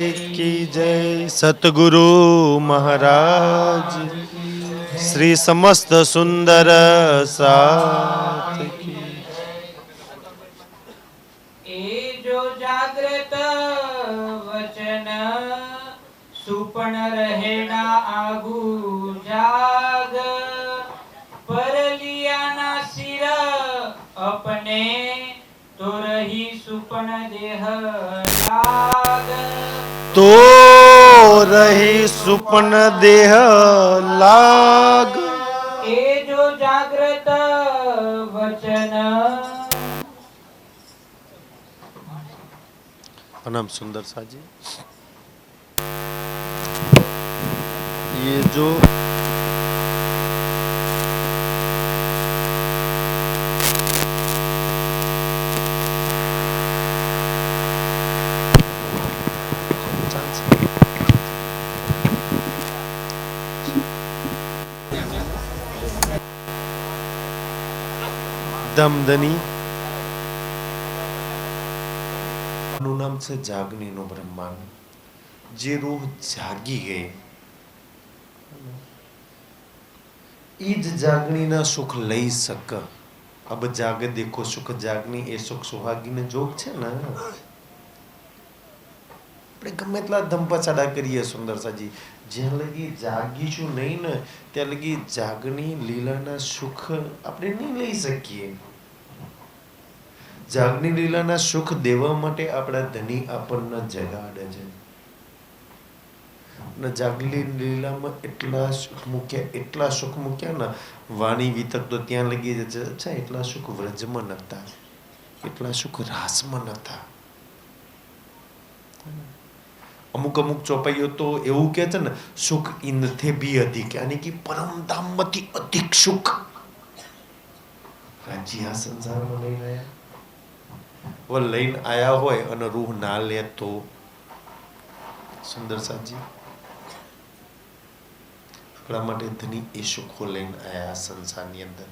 की जय। सतगुरु महाराज श्री समस्त सुंदर साथ की। ए जो जागृत वचन सुपन रहेना आगू जाग पर लिया ना सिर अपने तो रही सुपन देह लाग तो रही सुपन देह लाग। ए जो जागृत वचन। नाम सुंदर साजी। ये जो दमदनी નું નામ છે જાગનીનું બ્રહ્માંડ. જે રૂહ જાગી ગઈ એ જ જાગણીના સુખ લઈ શક. અબ જાગ દેખો સુખ જાગની એ સુખ સુહાગીને જોગ છે ને. આપણે ગમે એટલા ધંપાછાડા કરીએ સુંદરસાજી, જ્યાં લગી જાગીશું નહીં ને ત્યાં લગી જાગણી લીલાના સુખ આપણે નહીં લઈ શકીએ. જાગની લીલાના સુખ દેવા માટે આપણા ધની આપણને જગાડે છે. ને જાગલી લીલામાં એટલા સુખ મૂક્યા ને વાણી વિતક તો ત્યાં લગી છે. અચ્છા, એટલા સુખ વ્રજમાં નહોતા, એટલા સુખ રાસમાં નહોતા. અમુક ચોપાઈઓ તો એવું કે છે ને, સુખ ઇનથે ભી અધિક, યાની કે પરમધામમાંથી અધિક સુખ રાજ્ય આ સંસારમાં લઈ રહ્યા. હવે લઈને આયા હોય અને રૂહ ના લે તો સુંદર સાજી આપણા માટે ધની એ સુખો લઈને આયા સંસારની અંદર.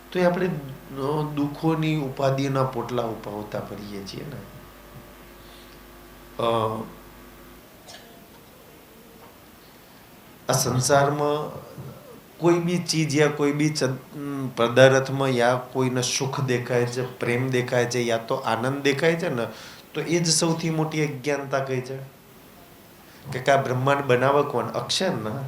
તો એ આપણે દુઃખોની ઉપાધિના પોટલા ઉપાવતા ફરીએ છીએ ને. આ સંસારમાં કોઈ બી ચીજ યા કોઈ બી પદાર્થમાં યા કોઈને સુખ દેખાય છે, પ્રેમ દેખાય છે, યા તો આનંદ દેખાય છે ને, તો એ જ સૌથી મોટી અજ્ઞાનતા કઈ છે કે આ બ્રહ્માંડ બનાવે કોણ? અક્ષર ના.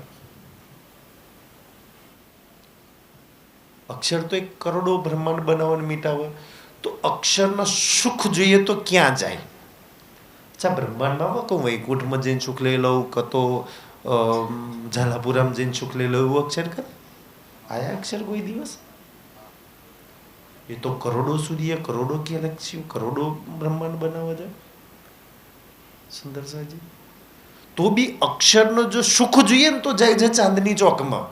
અક્ષર તો એક કરોડો બ્રહ્માંડ બનાવવાનું મીટાવે. તો અક્ષરના સુખ જોઈએ તો ક્યાં જાય? અચ્છા, બ્રહ્માંડમાં કહું વૈકુંઠમાં જઈને સુખ લઈ લઉં, કતો ઝાલાપુરામાં જઈને સુખ લઈ લઉં, એવું અક્ષર કરે? આયા અક્ષર કોઈ દિવસ? એ તો કરોડો સૂર્ય, કરોડો ગેલેક્સી, કરોડો બ્રહ્માંડ બનાવે છે સુંદર સાજી. તો બી અક્ષરનો જો સુખ જોઈએ ને તો જાય છે ચાંદની ચોકમાં.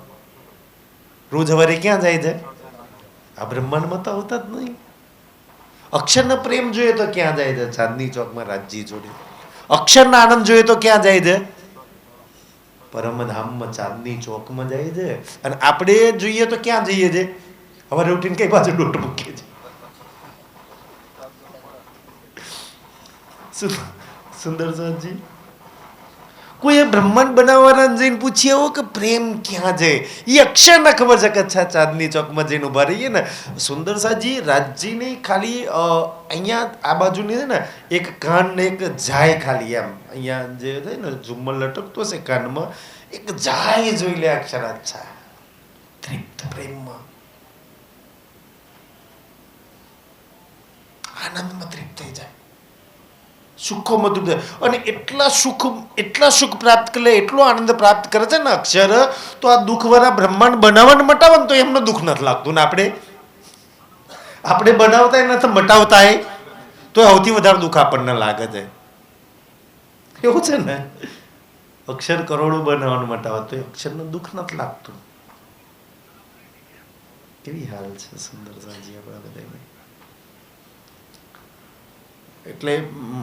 રોજ સવારે ક્યાં જાય છે? આ બ્રહ્માંડમાં તો આવતા જ નહીં. અક્ષરનો પ્રેમ જોઈએ તો ક્યાં જાય છે? ચાંદની ચોકમાં રાજજી જોડે. અક્ષરના આનંદ જોઈએ તો ક્યાં જાય છે? પરમધામમાં ચાંદની ચોકમાં જાય છે. અને આપણે જોઈએ તો ક્યાં જઈએ છે? હવે ઉઠીને કઈ બાજુ દોટ મૂકીએ છીએ. સુંદર સાજી, કોઈ બ્રહ્માંડ બનાવવાના જઈને પૂછીએ હો કે પ્રેમ ક્યાં જાય? એ અક્ષરને ખબર છે કે અચ્છા ચાંદની ચોકમાં જઈને ઉભા રહીએ ને. સુંદર સાજી, રાજજીની ખાલી અહીંયા આ બાજુની છે ને એક કાન ને એક જાય, ખાલી એમ અહીંયા જે થાય ને ઝુમ્મર લટકતો છે કાનમાં, એક જાય જોઈ લે અક્ષર. અચ્છા, તૃપ્ત પ્રેમમાં આનંદમાં તૃપ્ત થઈ જાય, સુખોમાં તૃપ્ત. અને એટલા સુખ પ્રાપ્ત કરે, એટલો આનંદ પ્રાપ્ત કરે છે ને અક્ષર, તો આ દુઃખવાળા બ્રહ્માંડ બનાવવાનું મટાવે ને તો એમને દુઃખ નથી લાગતું ને આપણે બનાવતા નથી મટાવતા તો સૌથી વધારે દુઃખ આપણને લાગે છે. એવું છે ને, અક્ષર કરોડો બનાવવાનું મટાવે તો અક્ષરનું દુઃખ નથી લાગતું. કેવી હાલ છે સુંદર સાજી આપણા બધાને. એટલે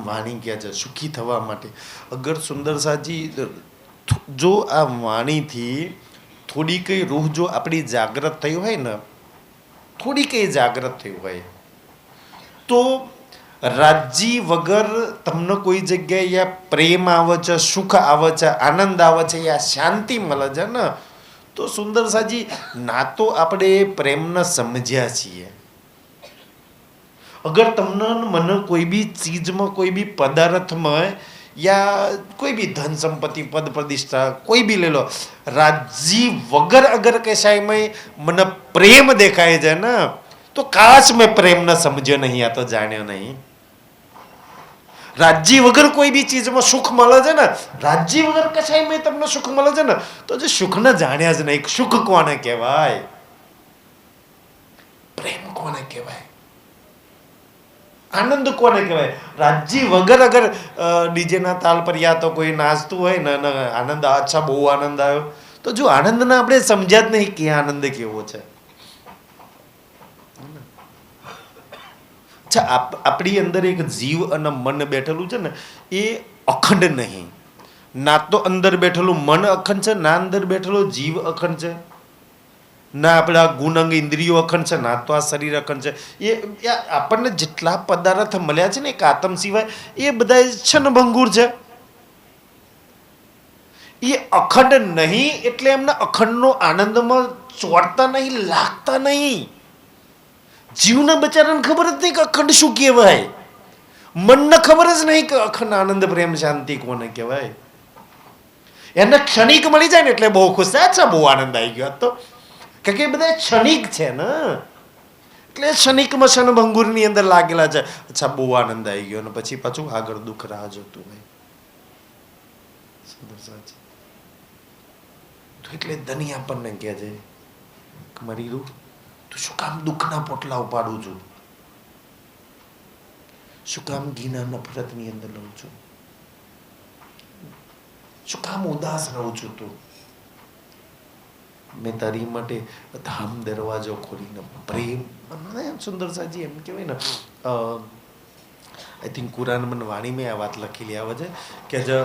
વાણી ક્યાં છે સુખી થવા માટે? અગર સુંદર સાજી જો આ વાણીથી થોડી કઈ રૂહ જો આપણી જાગૃત થઈ હોય ને, થોડી કઈ જાગૃત થઈ હોય તો રાજી વગર તમને કોઈ જગ્યાએ આ પ્રેમ આવે છે, સુખ આવે છે, આનંદ આવે છે, આ શાંતિ મળે છે ને, તો સુંદર સાજી ના તો આપણે પ્રેમને સમજ્યા છીએ. અગર તમને મને કોઈ બી ચીજમાં, કોઈ બી પદાર્થમાં યા કોઈ બી ધન સંપત્તિ, પદ પ્રતિષ્ઠા કોઈ બી લઈ લો, રાજી વગર અગર કશાયમાં મને પ્રેમ દેખાય છે ને, તો કાશ મેં પ્રેમ ન સમજ્યો નહીં, આ તો જાણ્યો નહીં. રાજી વગર કોઈ બી ચીજમાં સુખ મળે છે ને, રાજી વગર કશાયમાં તમને સુખ મળે છે ને, તો જે સુખને જાણ્યા જ નહીં. સુખ કોને કહેવાય? પ્રેમ કોને કહેવાય? આનંદ કોને કહેવાય? રાજી વગર અગર ડીજે ના તાલ પર યા તો કોઈ નાચતું હોય ને આનંદ, અચ્છા બહુ આનંદ આવ્યો, તો જો આનંદને આપણે સમજ્યા જ નહીં કે આનંદ કેવો છે. અચ્છા, આપણી અંદર એક જીવ અને મન બેઠેલું છે ને, એ અખંડ નહીં. ના તો અંદર બેઠેલું મન અખંડ છે, ના અંદર બેઠેલો જીવ અખંડ છે, ના આપણા ગુણંગ ઇન્દ્રિયો અખંડ છે, ના તો આ શરીર અખંડ છે. એ આપણને જેટલા પદાર્થ મળ્યા છે ને એક આત્મ સિવાય, એ બધા ક્ષણભંગુર છે. એ અખંડ નહીં એટલે એમને અખંડનો આનંદમાં ચોરતા નહીં, લાગતા નહીં. જીવના બચારાને ખબર જ નહીં કે અખંડ શું કહેવાય. મનને ખબર જ નહીં કે અખંડ આનંદ, પ્રેમ, શાંતિ કોને કહેવાય. એને ક્ષણિક મળી જાય ને એટલે બહુ ખુશ થાય. અચ્છા બહુ આનંદ આવી ગયો તો, કારણ કે એ બધા ક્ષણિક છે ને, એટલે ક્ષણિકમાં ક્ષણભંગુરની અંદર લાગેલા છે. અચ્છા બહુ આનંદ આવી ગયો, અને પછી પાછું આગળ દુઃખ રાહ જોતું હોય. તો એટલે ધની આપણને કહે છે કે મારી રૂ, તું શું કામ દુઃખના પોટલા ઉપાડું છું? શું કામ ઘીના નફરતની અંદર રહું છું? શું કામ ઉદાસ રહું છું તું? મેં તારી માટે ધામ દરવાજો ખોલીને પ્રેમ, સુંદર સાજી એમ કહેવાય ને, આઈ થિંક કુરાન વાણીમાં આ વાત લખેલી આવે છે કે જે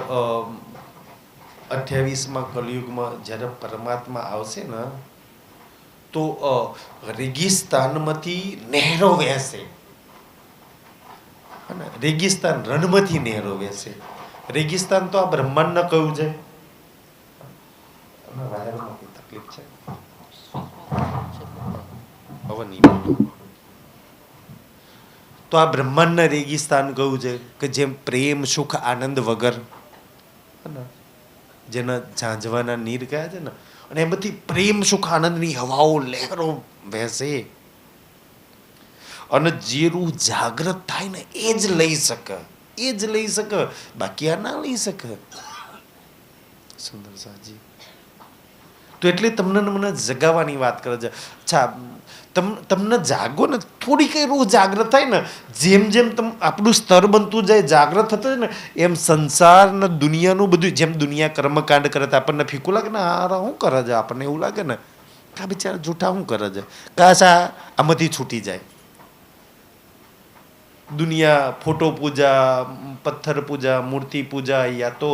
28માં કલયુગમાં જ્યારે પરમાત્મા આવશે ને, તો રેગિસ્તાનમાંથી નહેરો વહેશે. રેગિસ્તાન રણમાંથી નહેરો વહેશે. રેગિસ્તાન તો આ બ્રહ્માંડ ને કહ્યું છે. તકલીફ છે હવે નહીં બોલું. તો આ બ્રહ્માંડ ના રેગિસ્તાન કહ્યું છે કે જેમ પ્રેમ, સુખ, આનંદ વગર, જેના ઝાંઝવાના નીર કહ્યા છે ને, અને એમાંથી પ્રેમ, સુખ, આનંદની હવાઓ, લહેરો વહેશે. અને જે રૂહ જાગૃત થાય ને એ જ લઈ શકે, એ જ લઈ શકે, બાકી આ ના લઈ શકે. સુંદર સાજી તો એટલે તમને મને જગાવવાની વાત કરે છે. અચ્છા, તમને જાગો ને, થોડી કઈ રૂહ જાગૃત થાય ને, જેમ જેમ આપણું સ્તર બનતું જાય, જાગૃત થતું જાય ને, એમ સંસાર ને દુનિયાનું બધું, જેમ દુનિયા કર્મકાંડ કરે તો આપણને ફીકું લાગે ને, આ શું કરે છે, આપણને એવું લાગે ને આ બિચારા જૂઠા શું કરે છે, કાશ આમાંથી છૂટી જાય. દુનિયા ફોટો પૂજા, પથ્થર પૂજા, મૂર્તિ પૂજા, યા તો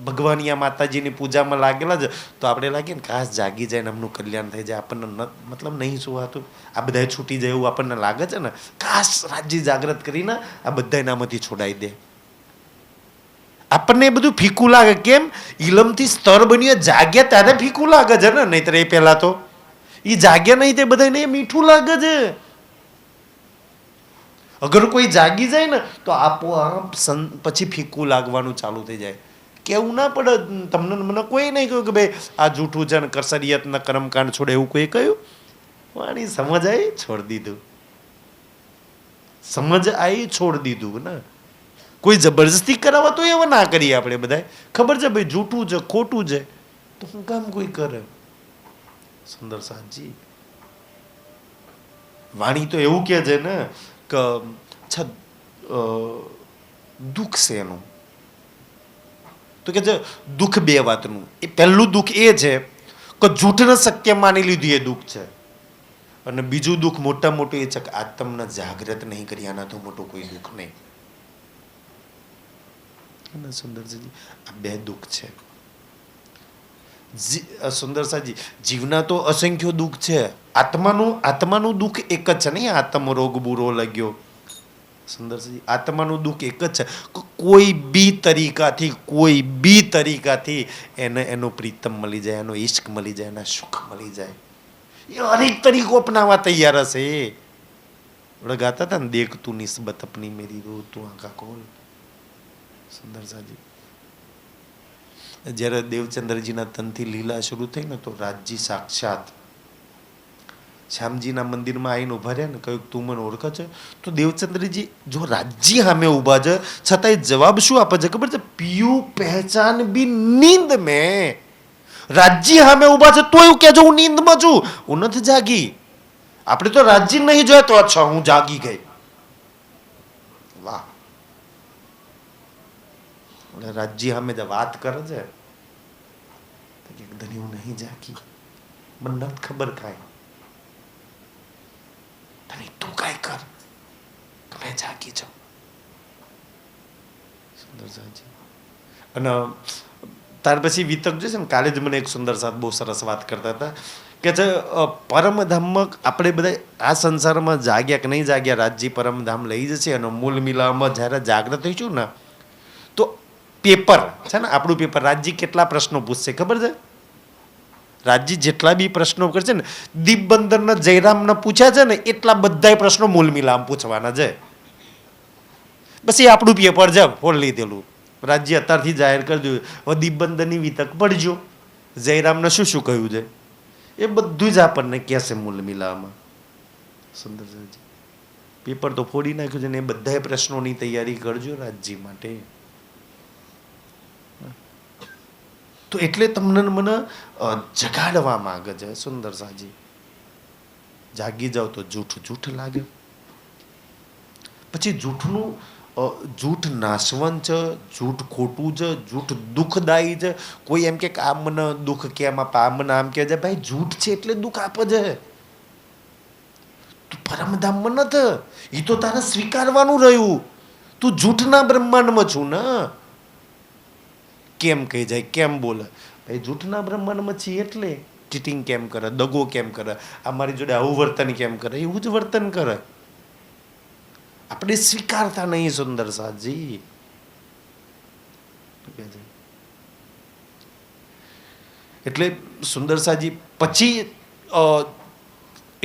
ભગવાન યા માતાજીની પૂજામાં લાગેલા છે, તો આપણે લાગે ને કાશ જાગી જાય ને એમનું કલ્યાણ થઈ જાય. આપણને મતલબ નહીં સુવાતું, આ બધા છૂટી જાય એવું આપણને લાગે છે ને, કાશ રાજ્ય જાગૃત કરીને આ બધા એનામાંથી છોડાઈ દે. આપણને એ બધું ફીકું લાગે. કેમ? ઇલમથી સ્તર બન્યો, જાગ્યા ત્યારે ફીકું લાગે છે ને, નહીતર એ પહેલા તો એ જાગ્યા નહીં, તે બધાને મીઠું લાગે છે. અગર કોઈ જાગી જાય ને તો આપોઆપ પછી ફીકું લાગવાનું ચાલુ થઈ જાય. કેવું ના પડે તમને, મને કોઈ નહીં કહ્યું કે ભાઈ આ જૂઠું છે ને કરસરિયત ના કર્મકાંડ છોડે, એવું કોઈ કહ્યું? વાણી સમજ આવી, છોડી દીધું. સમજ આવી, છોડી દીધું ને. કોઈ જબરજસ્તી કરાવવા તો એવા ના કરીએ આપણે બધા. ખબર છે ભાઈ જૂઠું છે, ખોટું છે, તો હું કામ કોઈ કરે? સુંદર સાજી વાણી તો એવું કહે છે ને કે દુઃખ છે એનું, તો કે દુઃખ બે વાતનું. એ પહેલું દુઃખ એ છે કે જૂઠને સત્ય માની લીધું, એ દુઃખ છે. અને બીજું દુઃખ મોટા મોટું એ છે કે આજ તમને જાગૃત નહીં કરી, આનાથી મોટું કોઈ દુઃખ નહીં. સુંદરજી આ બે દુઃખ છે. સુંદર સાજી જીવના તો અસંખ્ય દુઃખ છે, આત્માનું દુઃખ એક જ છે નહીં, આત્મરોગ બુરો લાગ્યો. સુંદરજી, આત્માનું દુઃખ એક જ છે. કોઈ બી તરીકાથી એને એનો પ્રીતમ મળી જાય, એનો ઈશ્ક મળી જાય, એના સુખ મળી જાય, એ હરેક તરીકો અપનાવવા તૈયાર હશે. ગાતા હતા ને, દેખ તું નિસ્બત અપની મેરી રો તું આંખા ખોલ. સુંદર સાજી, જ્યારે દેવચંદ્રજીના તનથી લીલા શરૂ થઈ ને, તો રાજજી સાક્ષાત શ્યામજીના મંદિરમાં આવીને ઉભા રહ્યા ને, કહ્યું તું મને ઓળખે છે? તો દેવચંદ્રજી જો રાજજી સામે ઉભા છે, છતાંય જવાબ શું આપે છે ખબર છે? પીયુ પહેચાન બી નીંદ મેં. રાજજી સામે ઉભા છે તો એવું કહેજો હું નીંદમાં છું, હું નથી જાગી. આપણે તો રાજજી નહીં જોયા તો અચ્છા હું જાગી ગઈ. વાહ! રાજજી સામે જે વાત કરે છે, એકદમ હું નહીં જાગી, મને નથી ખબર કાંઈ, તને તું કાંઈ કર, મેં જાગી જાઉં. સુંદર સાજી. અને ત્યાર પછી વિતક જોઈશે ને, કાલે જ મને એક સુંદર સાથ બહુ સરસ વાત કરતા હતા કે છે પરમધામમાં આપણે બધા આ સંસારમાં જાગ્યા કે નહીં જાગ્યા, રાજજી પરમધામ લઈ જશે. અને મૂળ મિલાવમાં જ્યારે જાગ્રત થઈશું ને, તો પેપર છે ને, આપણું પેપર, રાજજી કેટલા પ્રશ્નો પૂછશે ખબર છે? રાજજી જેટલા બી પ્રશ્નો કરશે ને, દીપબંદરના જયરામને પૂછ્યા છે ને, એટલા બધા પ્રશ્નો મૂળ મિલામ પૂછવાના છે. બસ એ આપણું પેપર છે, ફોડ લીધેલું. રાજજી અત્યારથી જાહેર કરજો, હવે દીપબંદરની વિતક પડજો, જયરામને શું શું કહ્યું છે એ બધું જ આપણને કહેશે મૂળ મિલામાં. સુંદર સાજી, પેપર તો ફોડી નાખ્યું છે ને, એ બધા પ્રશ્નોની તૈયારી કરજો રાજજી માટે. તો એટલે તમને મને જગાડવા માંગે છે સુંદર સાજી. જાગી જાવ તો જૂઠ લાગે. પછી જૂઠ નાશવંત છે, જૂઠ ખોટું છે, જૂઠ દુઃખદાયી છે. કોઈ એમ કે આ મને દુઃખ કેમ આપે, આ મને આમ કે છે, ભાઈ જૂઠ છે એટલે દુઃખ આપે છે. તું પરમધામમાં નથી, એ તો તારે સ્વીકારવાનું રહ્યું. તું જૂઠના બ્રહ્માંડમાં છું ને. કેમ કહી જાય, કેમ બોલે, ભાઈ જૂઠના બ્રહ્માંડમાં છીએ એટલે. ચીટિંગ કેમ કરે, દગો કેમ કરે, આ મારી જોડે આવું વર્તન કેમ કરે, એવું જ વર્તન કરે. આપણે સ્વીકારતા નહીં સુંદર સાજી. એટલે સુંદર સાજી પછી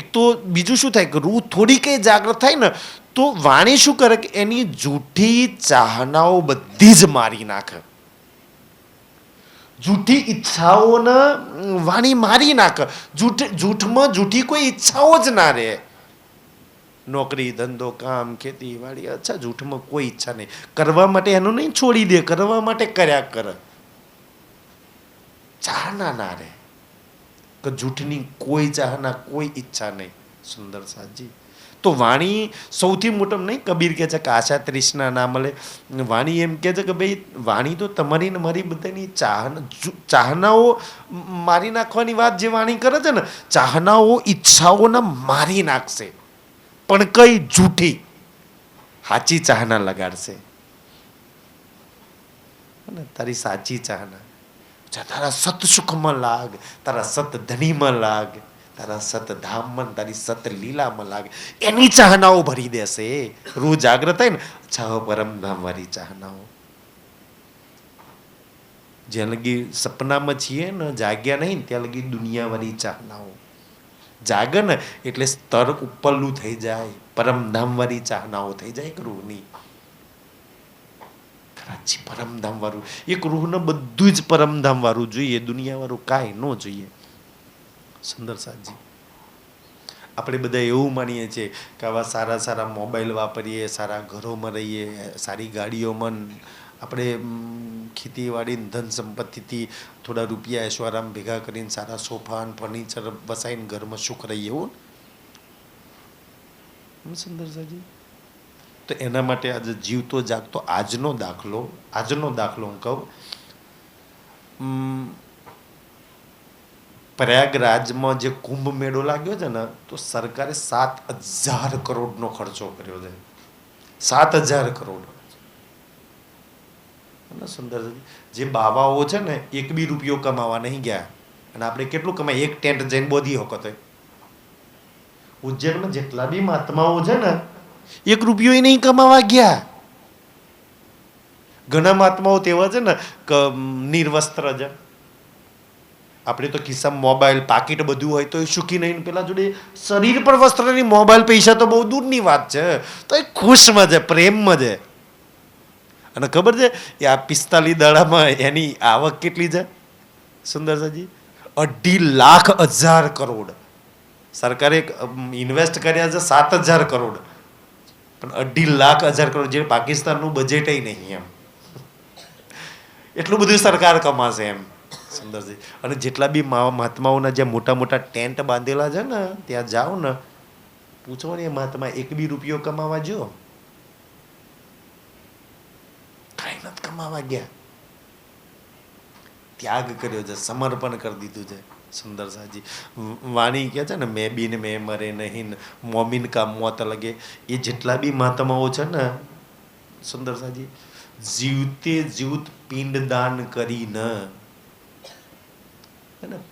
એક તો બીજું શું થાય કે રૂહ થોડી કઈ જાગૃત થાય ને, તો વાણી શું કરે કે એની જૂઠી ચાહનાઓ બધી જ મારી નાખે. જૂઠી ઈચ્છાઓને વાણી મારી નાખે. જૂઠમાં જૂઠી કોઈ ઈચ્છાઓ જ ના રહે. નોકરી ધંધો કામ ખેતી વાડી, અચ્છા જૂઠમાં કોઈ ઈચ્છા નહીં. કરવા માટે એનું નહીં છોડી દે, કરવા માટે કર્યા કરે. ચાહના ના રહે કે જૂઠની કોઈ ચાહના, કોઈ ઈચ્છા નહીં. સુંદર સાજી. તો વાણી સૌથી મોટો નહીં, કબીર કહે છે કે આશા તૃષ્ણા ના મળે. વાણી એમ કહે છે કે ભાઈ વાણી તો તમારી ને મારી બધાની ચાહનાઓ મારી નાખવાની વાત જે વાણી કરે છે ને, ચાહનાઓ ઈચ્છાઓને મારી નાખશે. પણ કઈ જૂઠી, સાચી ચાહના લગાડશે. તારી સાચી ચાહના, તારા સત સુખમાં લાગ, તારા સત ધનીમાં લાગ, તારા સત ધામમાં, તારી સત લીલામાં લાગ, એની ચાહનાઓ ભરી દેશે. રૂહ જાગ્રત થાય ને, અચ્છા પરમધામ વાળી ચાહનાઓ. જ્યાં લગી સપનામાં છીએ ને, જાગ્યા નહીં, ત્યાં લગી દુનિયાવાળી ચાહનાઓ. જાગે ને એટલે સ્તર ઉપરલું થઈ જાય, પરમધામ વાળી ચાહનાઓ થઈ જાય રૂહની. કરાચી પરમધામ વાળું, એક રૂહને બધું જ પરમધામ વાળું જોઈએ, દુનિયા વાળું કાંઈ ન જોઈએ. સુંદર સાજી. આપણે બધા એવું માનીએ છીએ કે આવા સારા સારા મોબાઈલ વાપરીએ, સારા ઘરોમાં રહીએ, સારી ગાડીઓમાં, આપણે ખેતીવાડી ધન સંપત્તિથી થોડા રૂપિયા ऐश्वराम ભેગા કરીને સારા સોફા ફર્નિચર વસાઈને ઘરમાં સુખ રહીએ, એવું સુંદર સાજી. તો એના માટે આજે જીવતો જાગતો આજનો દાખલો હું કહું. પ્રયાગરાજમાં જે કુંભ મેળો લાગ્યો છે ને, તો સરકારે 7,000 કરોડનો ખર્ચો કર્યો છે. 7,000 કરોડ. સુંદર. જે બાવાઓ છે ને, એક બી રૂપિયો કમાવા નહીં ગયા. અને આપણે કેટલું કમાય, એક ટેન્ટ જઈને બોધી વખત હોય. ઉજ્જૈનમાં જેટલા બી મહાત્માઓ છે ને 1 રૂપિયો નહીં કમાવા ગયા. ઘણા મહાત્માઓ તેવા છે ને કે નિર્વસ્ત્ર છે. આપણે તો ખિસ્સામાં મોબાઈલ પાકીટ બધું હોય તો એ સુખી નહીં, પેલા જોડે શરીર પર વસ્ત્ર નહીં, મોબાઈલ પૈસા તો બહુ દૂરની વાત છે, તો એ ખુશમાં છે, પ્રેમમાં છે. અને ખબર છે એ આ 45 દાડામાં એની આવક કેટલી છે સુંદરસાજી? 2,50,000 કરોડ. સરકારે ઇન્વેસ્ટ કર્યા છે 7,000 કરોડ, પણ 2,50,000 કરોડ જે પાકિસ્તાનનું બજેટ નહીં એમ, એટલું બધું સરકાર કમાશે એમ સુંદરજી. અને જેટલા બી મહાત્માઓના જે મોટા મોટા ટેન્ટ બાંધેલા છે ને ત્યાં જાઓ ને, પૂછો ને એ મહાત્મા 1 બી રૂપિયો કમાવા જો, કાંઈ નથી કમાવા ગયા. ત્યાગ કર્યો છે, સમર્પણ કરી દીધું છે સુંદરસાજી. વાણી કહે છે ને મેં બીન મેં મરે નહીં, મોમીન કા મોત લગે. એ જેટલા બી મહાત્માઓ છે ને સુંદરસાજી, જીવતે જીવત પિંડદાન કરીને,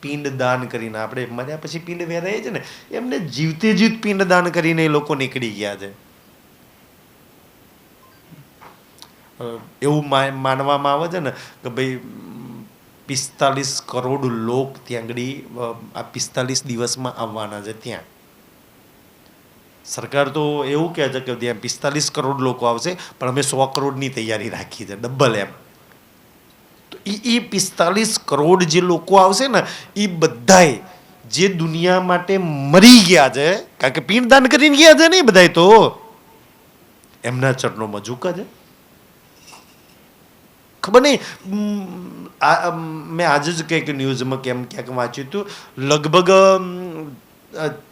પિંડદાન કરીને, આપણે મર્યા પછી પિંડ વેરાય છે ને, એમને જીવતે જીવત પિંડદાન કરીને એ લોકો નીકળી ગયા છે. એવું માનવામાં આવે છે ને કે ભાઈ 45 કરોડ લોક ત્યાં આગળ આ 45 દિવસમાં આવવાના છે. ત્યાં સરકાર તો એવું કહે છે કે ત્યાં 45 કરોડ લોકો આવશે, પણ અમે 100 કરોડની તૈયારી રાખી છે, ડબલ એમ. તો એ 45 કરોડ જે લોકો આવશે ને એ બધાય જે દુનિયા માટે મરી ગયા છે, કારણ કે પિંડદાન કરીને ગયા છે ને, બધાય તો એમના ચરણોમાં ઝૂકા છે. ખબર નહીં, મેં આજે જ કંઈક ન્યૂઝમાં કેમ ક્યાંક વાંચ્યું હતું, લગભગ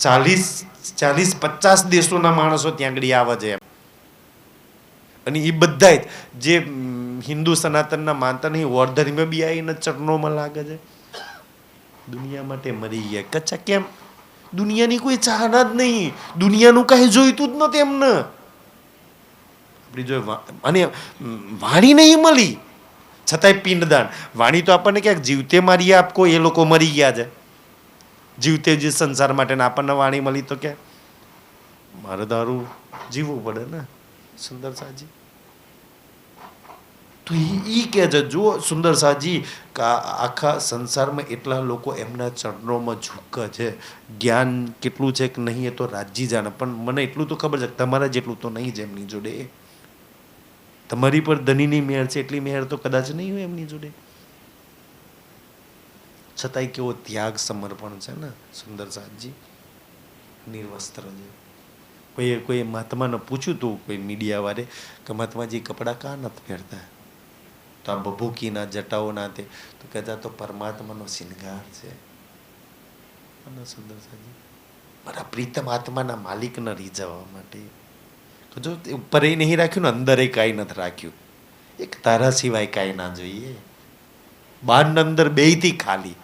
40-50 દેશોના માણસો ત્યાં આગળ આવે છે એમ. અને એ બધા જે હિન્દુ સનાતનના માનતા નહીં, વોર ધર્મ બી આવીને ચરણોમાં લાગે છે. દુનિયા માટે મરી ગયા. કચ્છા કેમ? દુનિયાની કોઈ ચાહના જ નહીં, દુનિયાનું કાંઈ જોઈતું જ નહોતું એમને. આપણી જો અને વાણી નહીં મળી છતાંય પિંડદાન. વાણી તો આપણને ક્યાંક જીવતે મારી આપકો, એ લોકો મરી ગયા છે જીવતે જે સંસાર માટે, આપણને વાણી મળી તો ક્યાં મારે દારૂ જીવવું પડે ને સુંદરસાજી. તો એ કહે છે જો સુંદરસાજી આખા સંસારમાં એટલા લોકો એમના ચરણોમાં ઝૂકે છે. જ્ઞાન કેટલું છે કે નહીં એ તો રાજ્ય જાણે, પણ મને એટલું તો ખબર છે તમારા જેટલું તો નહીં જ એમની જોડે. તમારી પર ધનીની મેર છે એટલી મેર તો કદાચ નહીં હોય એમની જોડે. છતાંય કેવો ત્યાગ સમર્પણ છે ને સુંદરસાજી, નિર્વસ્ત્ર છે. કોઈ મહાત્માને પૂછ્યું હતું કોઈ મીડિયા વાળે કે મહાત્માજી કપડાં કાં નથી પહેરતા? તો આ ભભૂકીના જટાઓના તે તો કહેતા તો પરમાત્માનો શિંગાર છે. અને સુંદરસાજી મારા પ્રીતમ આત્માના માલિકને રીઝવવા માટે. તો જો ઉપર એ નહીં રાખ્યું ને, અંદર એ કાંઈ નથી રાખ્યું. એક તારા સિવાય કાંઈ ના જોઈએ. બહાર ને અંદર બેયથી ખાલી.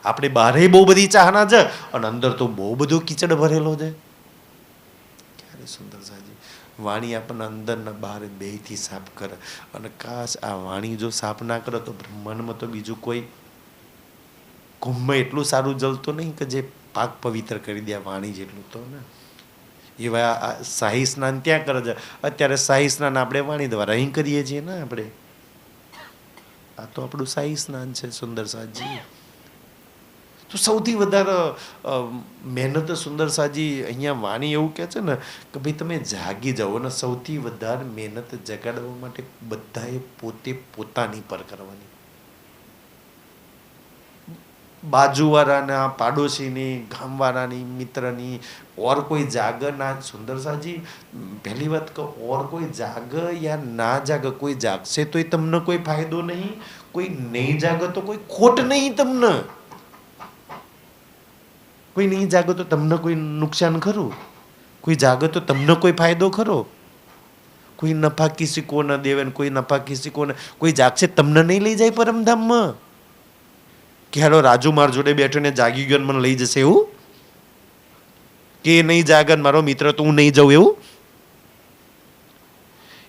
આપણે બહારે બહુ બધી ચાહના છે અને અંદર તો બહુ બધો કીચડ ભરેલો છે. ક્યારે સુંદરસાજી વાણી આપણને અંદર ને બહાર બેયથી સાફ કરે. અને કાશ આ વાણી જો સાફ ના કરે તો બ્રહ્માંડમાં તો બીજું કોઈ કુંભમાં એટલું સારું જલતો નહીં કે જે પાક પવિત્ર કરી દે વાણી જેટલું તો ને. એવા શાહી સ્નાન ત્યાં કરે છે. અત્યારે શાહી સ્નાન આપણે વાણી દ્વારા અહીં કરીએ છીએ ને આપણે. આ તો આપણું શાહી સ્નાન છે સુંદરસાજી. તો સૌથી વધારે મહેનત સુંદરસાજી અહીંયા વાણી એવું કહે છે ને કે ભાઈ તમે જાગી જાઓ. અને સૌથી વધારે મહેનત જગાડવા માટે બધાએ પોતે પોતાની પર કરવાની. બાજુવાળાના, પાડોશીની, ગામવાળાની, મિત્રની, ઓર કોઈ જાગ ના સુંદરસાજી. પહેલી વાત કહો, ઓર કોઈ જાગ યા ના જાગ, કોઈ જાગશે તો તમને કોઈ ફાયદો નહીં, કોઈ નહીં જાગે તો કોઈ ખોટ નહીં તમને. કોઈ નહીં જાગે તો તમને કોઈ નુકસાન ખરું? કોઈ જાગે તો તમને કોઈ ફાયદો ખરો? કોઈ નફા કિસી કો ન દેવે, કોઈ નફા કિસી કો ન. કોઈ જાગશે તમને નહીં લઈ જાય પરમધામમાં કે હાલો રાજુ માર જોડે બેઠો ને જાગી ગયો મને લઈ જશે એવું? કે નહીં જાગન મારો મિત્ર તો હું નહીં જાઉં એવું?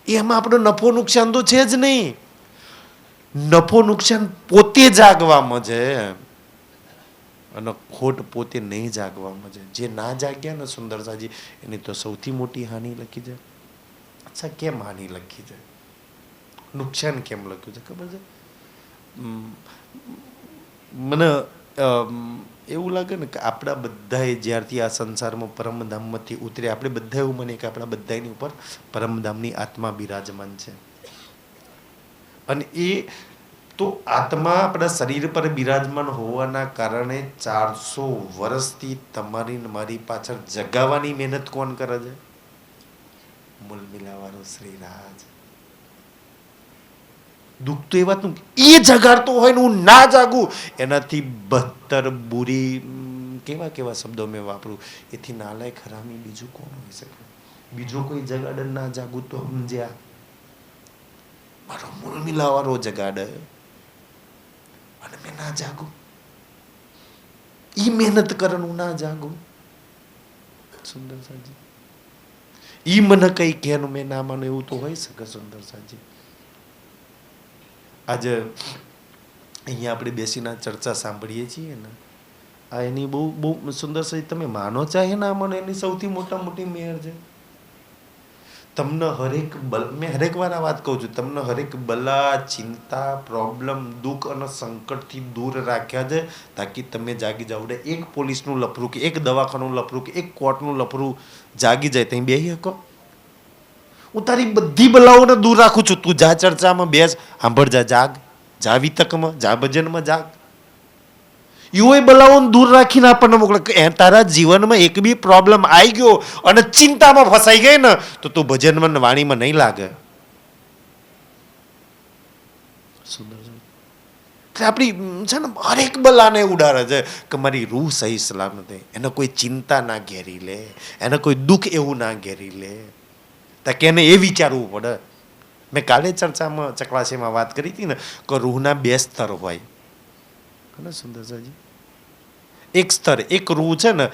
એમાં આપણો નફો નુકસાન તો છે જ નહીં. નફો નુકસાન પોતે જાગવામાં છે. અને ખોટ પોતે નહીં જાગવામાં જાય. જે ના જાગ્યા ને સુંદરસાજી, એની તો સૌથી મોટી હાનિ લખી છે. અચ્છા, કેમ હાનિ લખી છે? નુકસાન કેમ લખ્યું છે ખબર છે? મને એવું લાગે ને કે આપણા બધાએ જ્યારથી આ સંસારમાં પરમધામમાંથી ઉતરે, આપણે બધા એવું મને કે આપણા બધાની ઉપર પરમધામની આત્મા બિરાજમાન છે. અને એ તો આત્મા આપણા શરીર પર બિરાજમાન હોવાના કારણે 400 વર્ષથી તમારી ને મારી પાછળ જગાવવાની મહેનત કોણ કરે છે? મૂલ મિલાવાળો શ્રી રાજ. દુઃખ તો એ વાતનું એ જગાડતો હોય ને હું ના જાગું, એનાથી બદતર બુરી કેવા કેવા શબ્દો મેં વાપરું, એથી નાલાયક હરામી બીજું કોણ હોઈ શકે? બીજો કોઈ જગાડે ના જાગું તો સમજ્યા, મારો મૂળ મિલાવાળો જગાડે અને મેં ના જાગું. ઈ મહેનત કરે હું ના જાગું. સુંદર સાજી, ઈ મને કઈ કે મેં ના માનું, એવું તો હોઈ શકે સુંદર સાજી? આજે અહીંયા આપણે બેસીને ચર્ચા સાંભળીએ છીએ ને, આ એની બહુ બહુ સુંદર સાજી, તમે માનો ચાહે ના માનો, એની સૌથી મોટી મેર છે. તમને હરેક મેં હરેક વાર આ વાત કહું છું, તમને હરેક બલા, ચિંતા, પ્રોબ્લેમ, દુઃખ અને સંકટથી દૂર રાખ્યા છે તાકી તમે જાગી જાવ. એક પોલીસનું લફરું કે એક દવાખાનું લફરું કે એક કોર્ટનું લફરું જાગી જાય ત્યાં બેસી શકો? હું તારી બધી બલાઓને દૂર રાખું છું, તું જા ચર્ચામાં બેસ, સાંભળ, જાગ, જા વિતકમાં, જા ભજનમાં જાગ. એવો બલાઓને દૂર રાખીને આપણને મોકલે. તારા જીવનમાં એક બી પ્રોબ્લેમ આવી ગયો અને ચિંતામાં ફસાઈ ગઈ ને તો તું ભજનમાં વાણીમાં નહીં લાગે. સુંદર આપણી છે ને હરેક બલાને ઉડાડે છે કે મારી રૂહ સહી સલામત, એને કોઈ ચિંતા ના ઘેરી લે, એને કોઈ દુઃખ એવું ના ઘેરી લે, તાકે એને એ વિચારવું પડે. મેં કાલે ચર્ચામાં ચકવાસીમાં વાત કરી હતી ને કે રૂહના 2 સ્તર હોય. સુંદર સાજી, એક સ્તર, એક રૂહ છે ને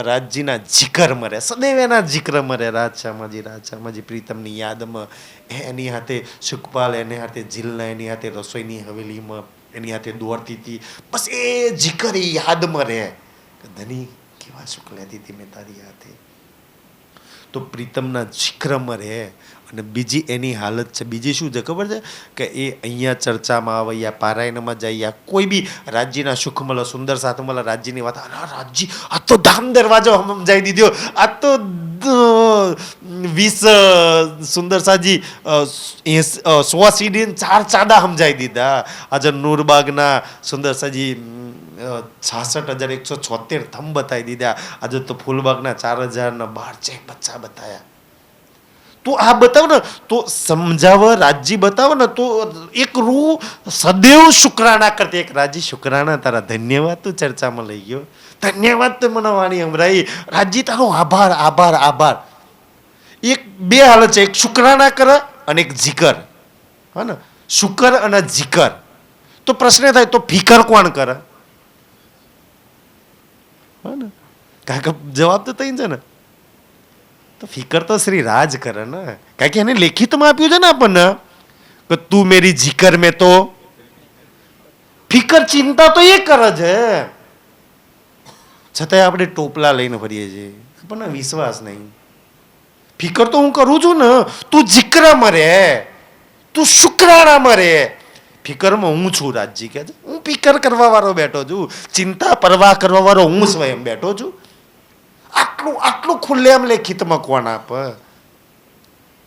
રાજજીના જિકરમાં રહે, સદૈવ એના જિકરમાં રહે. રાજ પ્રીતમની યાદમાં, એની હાથે સુખપાલ, એની હાથે જીલના, એની હાથે રસોઈની હવેલીમાં એની હાથે દોડતી હતી. બસ એ જિકર એ યાદમાં રહે કે ધની કેવા સુખ લેતી હતી મેં તારી હાથે. તો પ્રીતમના જિકરમાં રહે. અને બીજી એની હાલત છે, બીજી શું છે ખબર છે? કે એ અહીંયા ચર્ચામાં આવે, યા પારાયણમાં જાય, યા કોઈ બી રાજ્યના સુખ મળે, સુંદર સાથે મળે, રાજ્યની વાત, રાજ્ય આ તો ધામ દરવાજો સમજાઈ દીધો, આ તો 20 સુંદર સાજી 100 સીડી 4 ચાદા સમજાઈ દીધા. આજે નૂરબાગના સુંદર સાજી 66,176 થંભ બતાવી દીધા. આજે તો ફૂલબાગના 4,012 ચેક બચ્ચા બતાવ્યા. તો આ બતાવ ને તો સમજાવ, રાજ્ય બતાવો ને તો એક રૂહ સદૈવ શુક્રાણા કરતી. એક રાજ્ય શુક્રાણા, તારા ધન્યવાદ, તું ચર્ચામાં લઈ ગયો, ધન્યવાદ, તો મને વાણી સંભળાઈ, રાજ્ય તારો આભાર આભાર આભાર. એક 2 હાલત છે, એક શુક્રાણા કરે અને એક જીકર. હા ને, શુકર અને જીકર. તો પ્રશ્ન થાય તો ફિકર કોણ કરે? હા ને, કારણ કે જવાબ તો તઈ છે ને, તો ફિકર તો શ્રી રાજ કરે ને, કારણ કે એને લેખિતમાં આપ્યું છે ને આપણને કે તું મેરી જીકર મેં, તો ફિકર ચિંતા તો એ કરે છે. છતાંય આપણે ટોપલા લઈને ફરીએ છીએ, આપણને વિશ્વાસ નહીં. ફિકર તો હું કરું છું ને, તું જીકરામાં રહે, તું શુક્રાણામાં રહે. ફિકરમાં હું છું, રાજજી કે છે, હું ફિકર કરવા વાળો બેઠો છું, ચિંતા પરવાહ કરવા વાળો હું સ્વયં બેઠો છું. આટલું ખુલ્લેઆમ લેખિતમાં કોણ આપે?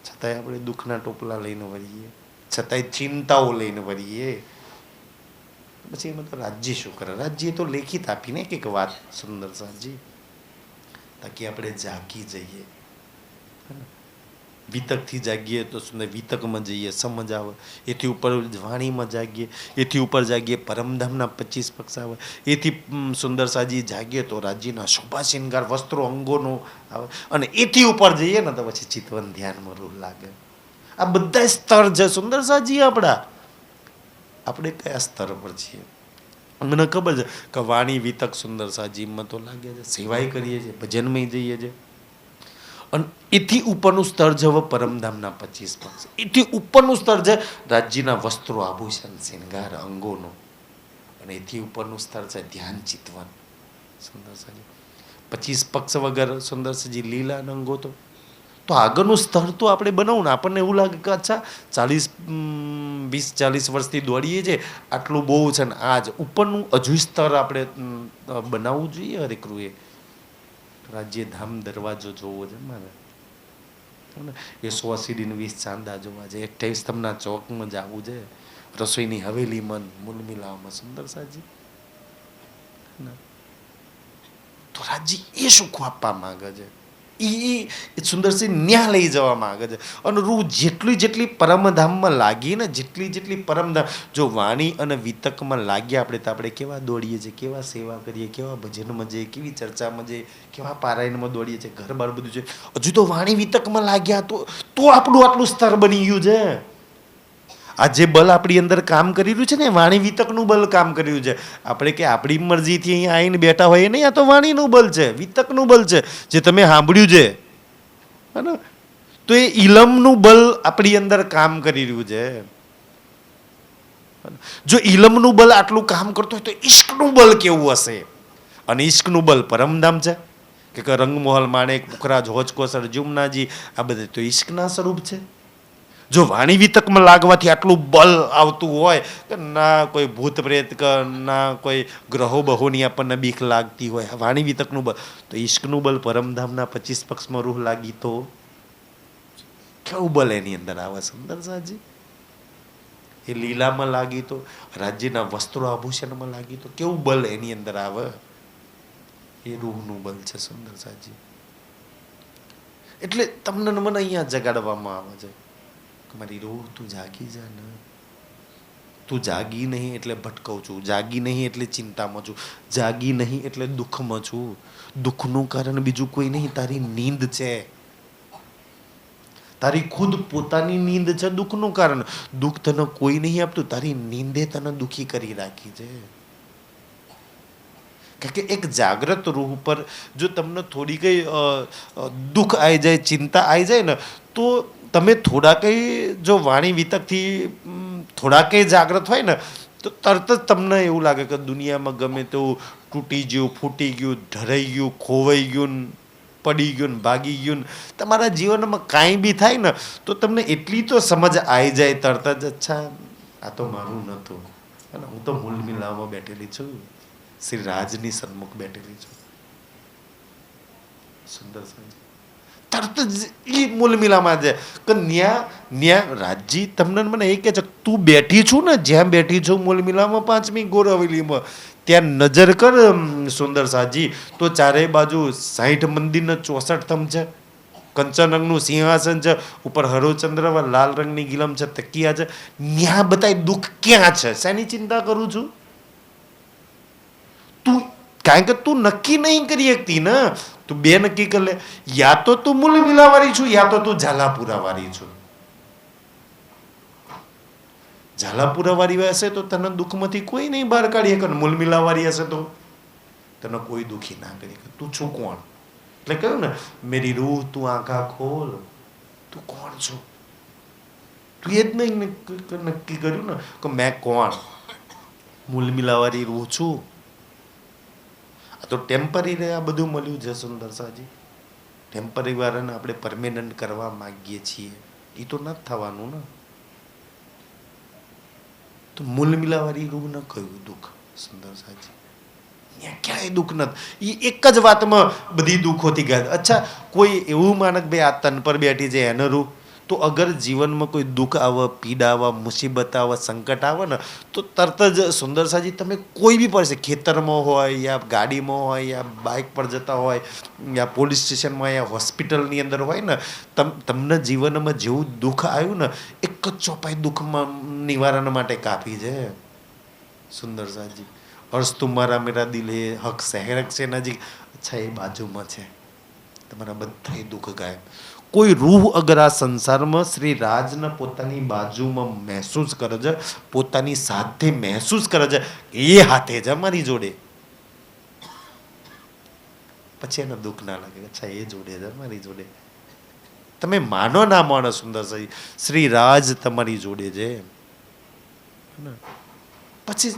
છતાંય આપણે દુઃખના ટોપલા લઈને વળીએ, છતાંય ચિંતાઓ લઈને વળીએ. પછી એમાં તો રાજ્ય શું કરે? રાજ્ય તો લેખિત આપીને એક વાત, સુંદર સાજી, તાકી આપણે જાગી જઈએ. વિતકથી જાગીએ તો સુંદર વિતકમાં જઈએ, સમજ આવે. એથી ઉપર વાણીમાં જાગીએ, એથી ઉપર જાગીએ પરમધામના 25 પક્ષ આવે. એથી સુંદર સાજી જાગીએ તો રાજ્યના શોભા શિંગાર, વસ્ત્રો, અંગોનો આવે. અને એથી ઉપર જઈએ ને તો પછી ચિતવન ધ્યાનમાં રૂહ લાગે. આ બધા સ્તર છે સુંદર સાજી આપણા. આપણે કયા સ્તર પર છીએ? મને ખબર છે કે વાણી વિતક સુંદર સાજીમાં તો લાગે છે, સેવાય કરીએ છીએ, ભજનમાં જઈએ છીએ. અને એથી ઉપરનું સ્તર છે પરમધામના 25 પક્ષ. એથી ઉપરનું સ્તર છે રાજ્યના વસ્ત્રો, આભૂષણ, શિંગાર, અંગોનો. અને એથી ઉપરનું સ્તર છે ધ્યાન, ચિતવન. સુંદરસાજી 25 પક્ષ વગર સુંદરસાજી લીલા નંગો તો આગળનું સ્તર તો આપણે બનાવું ને આપણને એવું લાગે કે અચ્છા 20-40 વર્ષથી દોડીએ છે આટલું બહુ છે ને આજ ઉપરનું હજુ સ્તર આપણે બનાવવું જોઈએ. હરેકૃએ રાજ્ય ધામ દરવાજો જોવો છે મારે, એ 100 સીડીને 20 ચાંદા જોવા છે, 28 સ્તંભના ચોકમાં જવું છે, રસોઈની હવેલીમાં મૂલ મિલાવવામાં સુંદરસાજી. તો રાજ્ય એ સુખ આપવા માંગે છે, એ સુંદરસિંહ ન્યા લઈ જવા માંગે છે. અને રૂ જેટલી પરમધામમાં લાગી ને જેટલી પરમધામ જો વાણી અને વિતકમાં લાગીએ આપણે તો આપણે કેવા દોડીએ છીએ, કેવા સેવા કરીએ, કેવા ભજનમાં જઈએ, કેવી ચર્ચામાં જઈએ, કેવા પારાયણમાં દોડીએ છીએ, ઘર બાર બધું છે. હજુ તો વાણી વિતકમાં લાગ્યા તો આપણું આટલું સ્તર બની ગયું છે. આ જે બલ આપણી અંદર કામ કરી રહ્યું છે ને વાણી વિતકનું બલ કામ કરી રહ્યું છે. આપણે કે આપણી મરજીથી અહીંયા આવીને બેઠા હોઈએ નહીં, આ તો વાણીનું બલ છે, વિતકનું બલ છે, જે તમે સાંભળ્યું છે. તો એ ઇલમનું બલ આપણી અંદર કામ કરી રહ્યું છે. જો ઇલમનું બલ આટલું કામ કરતું હોય તો ઈશ્કનું બલ કેવું હશે? અને ઈશ્કનું બલ પરમધામ છે કે રંગમોહલ, માણેક, પુખરાજ, હોજકોસર, જુમનાજી, આ બધા તો ઈશ્કના સ્વરૂપ છે. જો વાણી વિતકમાં લાગવાથી આટલું બલ આવતું હોય કે ના કોઈ ભૂત પ્રેત કે ના કોઈ ગ્રહો બહોની આપણને બીક લાગતી હોય, વાણી વિતકનું બલ, તો ઈશ્કનું બલ પરમધામના 25 પક્ષમાં રૂહ લાગી તો કેવું બલ એની અંદર આવે સુંદરસાજી? એ લીલામાં લાગી તો, રાજ્યના વસ્ત્રો આભૂષણમાં લાગી તો કેવું બલ એની અંદર આવે? એ રૂહનું બલ છે સુંદરસાજી. એટલે તમને મને અહીંયા જગાડવામાં આવે છે કે મારી રૂહ તું જાગી જા ને. તું જાગી નહીં એટલે ભટકું છું, જાગી નહીં એટલે ચિંતામાં છું, જાગી નહીં એટલે દુઃખમાં છું. દુઃખનું કારણ બીજું કોઈ નહીં, તારી નીંદ છે. તારી ખુદ પોતાની નીંદ છે દુઃખનું કારણ. દુઃખ તને કોઈ નહીં આપતું, તારી નીંદે તને દુઃખી કરી રાખી છે. કારણ કે એક જાગ્રત રૂહ પર જો તમને થોડી કઈ દુઃખ આવી જાય, ચિંતા આવી જાય ને, તો તમે થોડા કઈ જો વાણી વિતકથી થોડા કઈ જાગ્રત હોય ને તો તરત જ તમને એવું લાગે કે દુનિયામાં ગમે તેવું તૂટી ગયું, ફૂટી ગયું, ઢરાઈ ગયું, ખોવાઈ ગયું, પડી ગયું, ભાગી ગયું, તમારા જીવનમાં કાંઈ બી થાય ને તો તમને એટલી તો સમજ આવી જાય તરત જ, અચ્છા આ તો મારું નહોતું, અને હું તો મૂળ મિલાવમાં બેઠેલી છું, શ્રી રાજની સન્મુખ બેઠેલી છું. સુંદર તરત જ એ મૂલ મિલામાં છે કે ન્યા રાજજી તમને મને એ કહે છે તું બેઠી છું ને, જ્યાં બેઠી છું મૂલ મિલામાં 5મી ગોર હવેલીમાં, ત્યાં નજર કર સુંદર સાજી તો ચારે બાજુ 60 મંદિરના 64 થંભ છે, કંચન રંગનું સિંહાસન છે, ઉપર હરોચંદ્ર લાલ રંગની ગિલમ છે, તકિયા છે. ન્યા બતાય દુઃખ ક્યાં છે? શેની ચિંતા કરું છું તું? કારણ કે તું નક્કી નહીં કરી શકતી ને. તું બે નક્કી કરી લે, યા તો તું મૂલ મિલાવાળી છું, યા તો તું ઝાલાપુરા વાળી છું. ઝાલાપુરા વાળી હશે તો તને દુઃખમાંથી કોઈ નહીં બહાર કાઢી શકે, મૂલ મિલાવાળી હશે તો તને કોઈ દુઃખી ના કરી શકે. તું છું કોણ? એટલે કહ્યું ને, મેરી રૂહ તું આંખા ખોલ, તું કોણ છું? તું એ જ નહીં નક્કી કર્યું ને કે મેં કોણ? મૂલ મિલાવાળી રૂહ છું. તો ટેમ્પરરી આ બધું મળ્યું છે સુંદરસાજી. ટેમ્પરરી વાળાને આપણે પરમેનન્ટ કરવા માંગીએ છીએ, એ તો નથી થવાનું ને. તો મૂલ મિલાવાળી રૂહ ન કયું દુઃખ સુંદરસાજી? ત્યાં ક્યાંય દુઃખ નથી. એ એક જ વાતમાં બધી દુઃખોથી ગયા. અચ્છા કોઈ એવું માને કે ભાઈ આ તન પર બેઠી છે એને રૂહ, તો અગર જીવનમાં કોઈ દુઃખ આવે, પીડા આવે, મુસીબત આવે, સંકટ આવે ને તો તરત જ સુંદરસાજી તમે કોઈ બી પડશે, ખેતરમાં હોય યા ગાડીમાં હોય યા બાઇક પર જતા હોય યા પોલીસ સ્ટેશનમાં યા હોસ્પિટલની અંદર હોય ને, તમને જીવનમાં જેવું દુઃખ આવ્યું ને એક જ ચોપાઈ દુઃખમાં નિવારણ માટે કાપી છે સુંદરસાજી. અર્શ તુમ્હારા મેરા દિલ હે હક શહેરક છે નજીક, અચ્છા એ બાજુમાં છે, તમારા બધા દુઃખ ગાયબ. કોઈ રૂહ અગર આ સંસારમાં શ્રી રાજને પોતાની બાજુમાં મહેસૂસ કરે છે, પોતાની સાથે મહેસૂસ કરે છે, એ હાથે જ મારી જોડે, પછી એને દુઃખ ના લાગે, અચ્છા એ જોડે છે મારી જોડે. તમે માનો ના માનો સુંદરસાજી, શ્રી રાજ તમારી જોડે છે. પછી